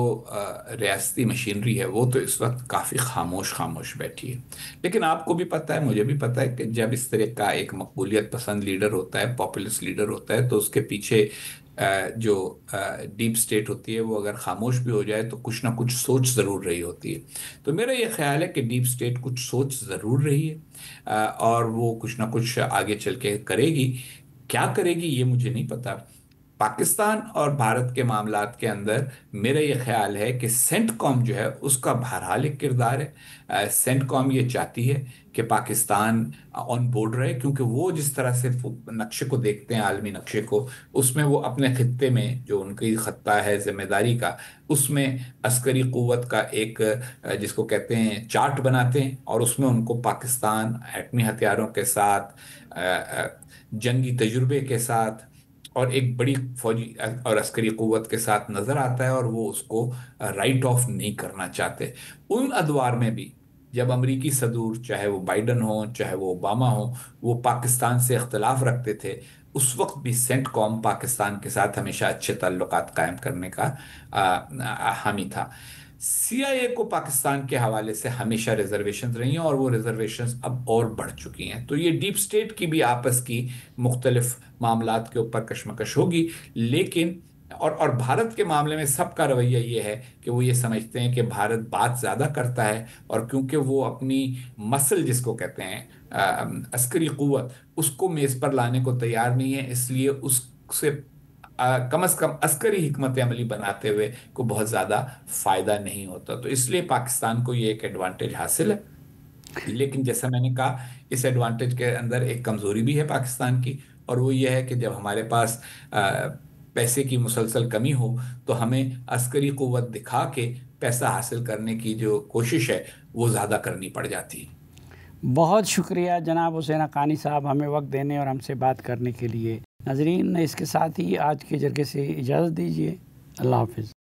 Speaker 2: ریاستی مشینری ہے وہ تو اس وقت کافی خاموش بیٹھی ہے، لیکن آپ کو بھی پتہ ہے، مجھے بھی پتہ ہے کہ جب اس طرح کا ایک مقبولیت پسند لیڈر ہوتا ہے، پاپولسٹ لیڈر ہوتا ہے، تو اس کے پیچھے جو ڈیپ سٹیٹ ہوتی ہے وہ اگر خاموش بھی ہو جائے تو کچھ نہ کچھ سوچ ضرور رہی ہوتی ہے۔ تو میرا یہ خیال ہے کہ ڈیپ سٹیٹ کچھ سوچ ضرور رہی ہے، اور وہ کچھ نہ کچھ آگے چل کے کرے گی۔ کیا کرے گی یہ مجھے نہیں پتا۔ پاکستان اور بھارت کے معاملات کے اندر میرا یہ خیال ہے کہ سینٹ کام جو ہے اس کا بہرحال ایک کردار ہے۔ سینٹ کام یہ چاہتی ہے کہ پاکستان آن بورڈ رہے، کیونکہ وہ جس طرح سے نقشے کو دیکھتے ہیں، عالمی نقشے کو، اس میں وہ اپنے خطے میں جو ان کی خطہ ہے ذمہ داری کا، اس میں عسکری قوت کا ایک جس کو کہتے ہیں چارٹ بناتے ہیں، اور اس میں ان کو پاکستان ایٹمی ہتھیاروں کے ساتھ، جنگی تجربے کے ساتھ، اور ایک بڑی فوجی اور عسکری قوت کے ساتھ نظر آتا ہے، اور وہ اس کو رائٹ آف نہیں کرنا چاہتے۔ ان ادوار میں بھی جب امریکی صدور، چاہے وہ بائیڈن ہو چاہے وہ اوباما ہو، وہ پاکستان سے اختلاف رکھتے تھے، اس وقت بھی سینٹ کام پاکستان کے ساتھ ہمیشہ اچھے تعلقات قائم کرنے کا حامی تھا۔ سی آئی اے کو پاکستان کے حوالے سے ہمیشہ ریزرویشنز رہی ہیں، اور وہ ریزرویشنز اب اور بڑھ چکی ہیں۔ تو یہ ڈیپ سٹیٹ کی بھی آپس کی مختلف معاملات کے اوپر کشمکش ہوگی، لیکن اور بھارت کے معاملے میں سب کا رویہ یہ ہے کہ وہ یہ سمجھتے ہیں کہ بھارت بات زیادہ کرتا ہے، اور کیونکہ وہ اپنی مسل جس کو کہتے ہیں عسکری قوت، اس کو میز پر لانے کو تیار نہیں ہے، اس لیے اس سے کم از کم عسکری حکمت عملی بناتے ہوئے کو بہت زیادہ فائدہ نہیں ہوتا۔ تو اس لیے پاکستان کو یہ ایک ایڈوانٹیج حاصل ہے، لیکن جیسا میں نے کہا، اس ایڈوانٹیج کے اندر ایک کمزوری بھی ہے پاکستان کی، اور وہ یہ ہے کہ جب ہمارے پاس پیسے کی مسلسل کمی ہو تو ہمیں عسکری قوت دکھا کے پیسہ حاصل کرنے کی جو کوشش ہے وہ زیادہ کرنی پڑ جاتی ہے۔
Speaker 1: بہت شکریہ جناب حسین حقانی صاحب، ہمیں وقت دینے اور ہم سے بات کرنے کے لیے۔ ناظرین، اس کے ساتھ ہی آج کے جرگے سے اجازت دیجیے۔ اللہ حافظ۔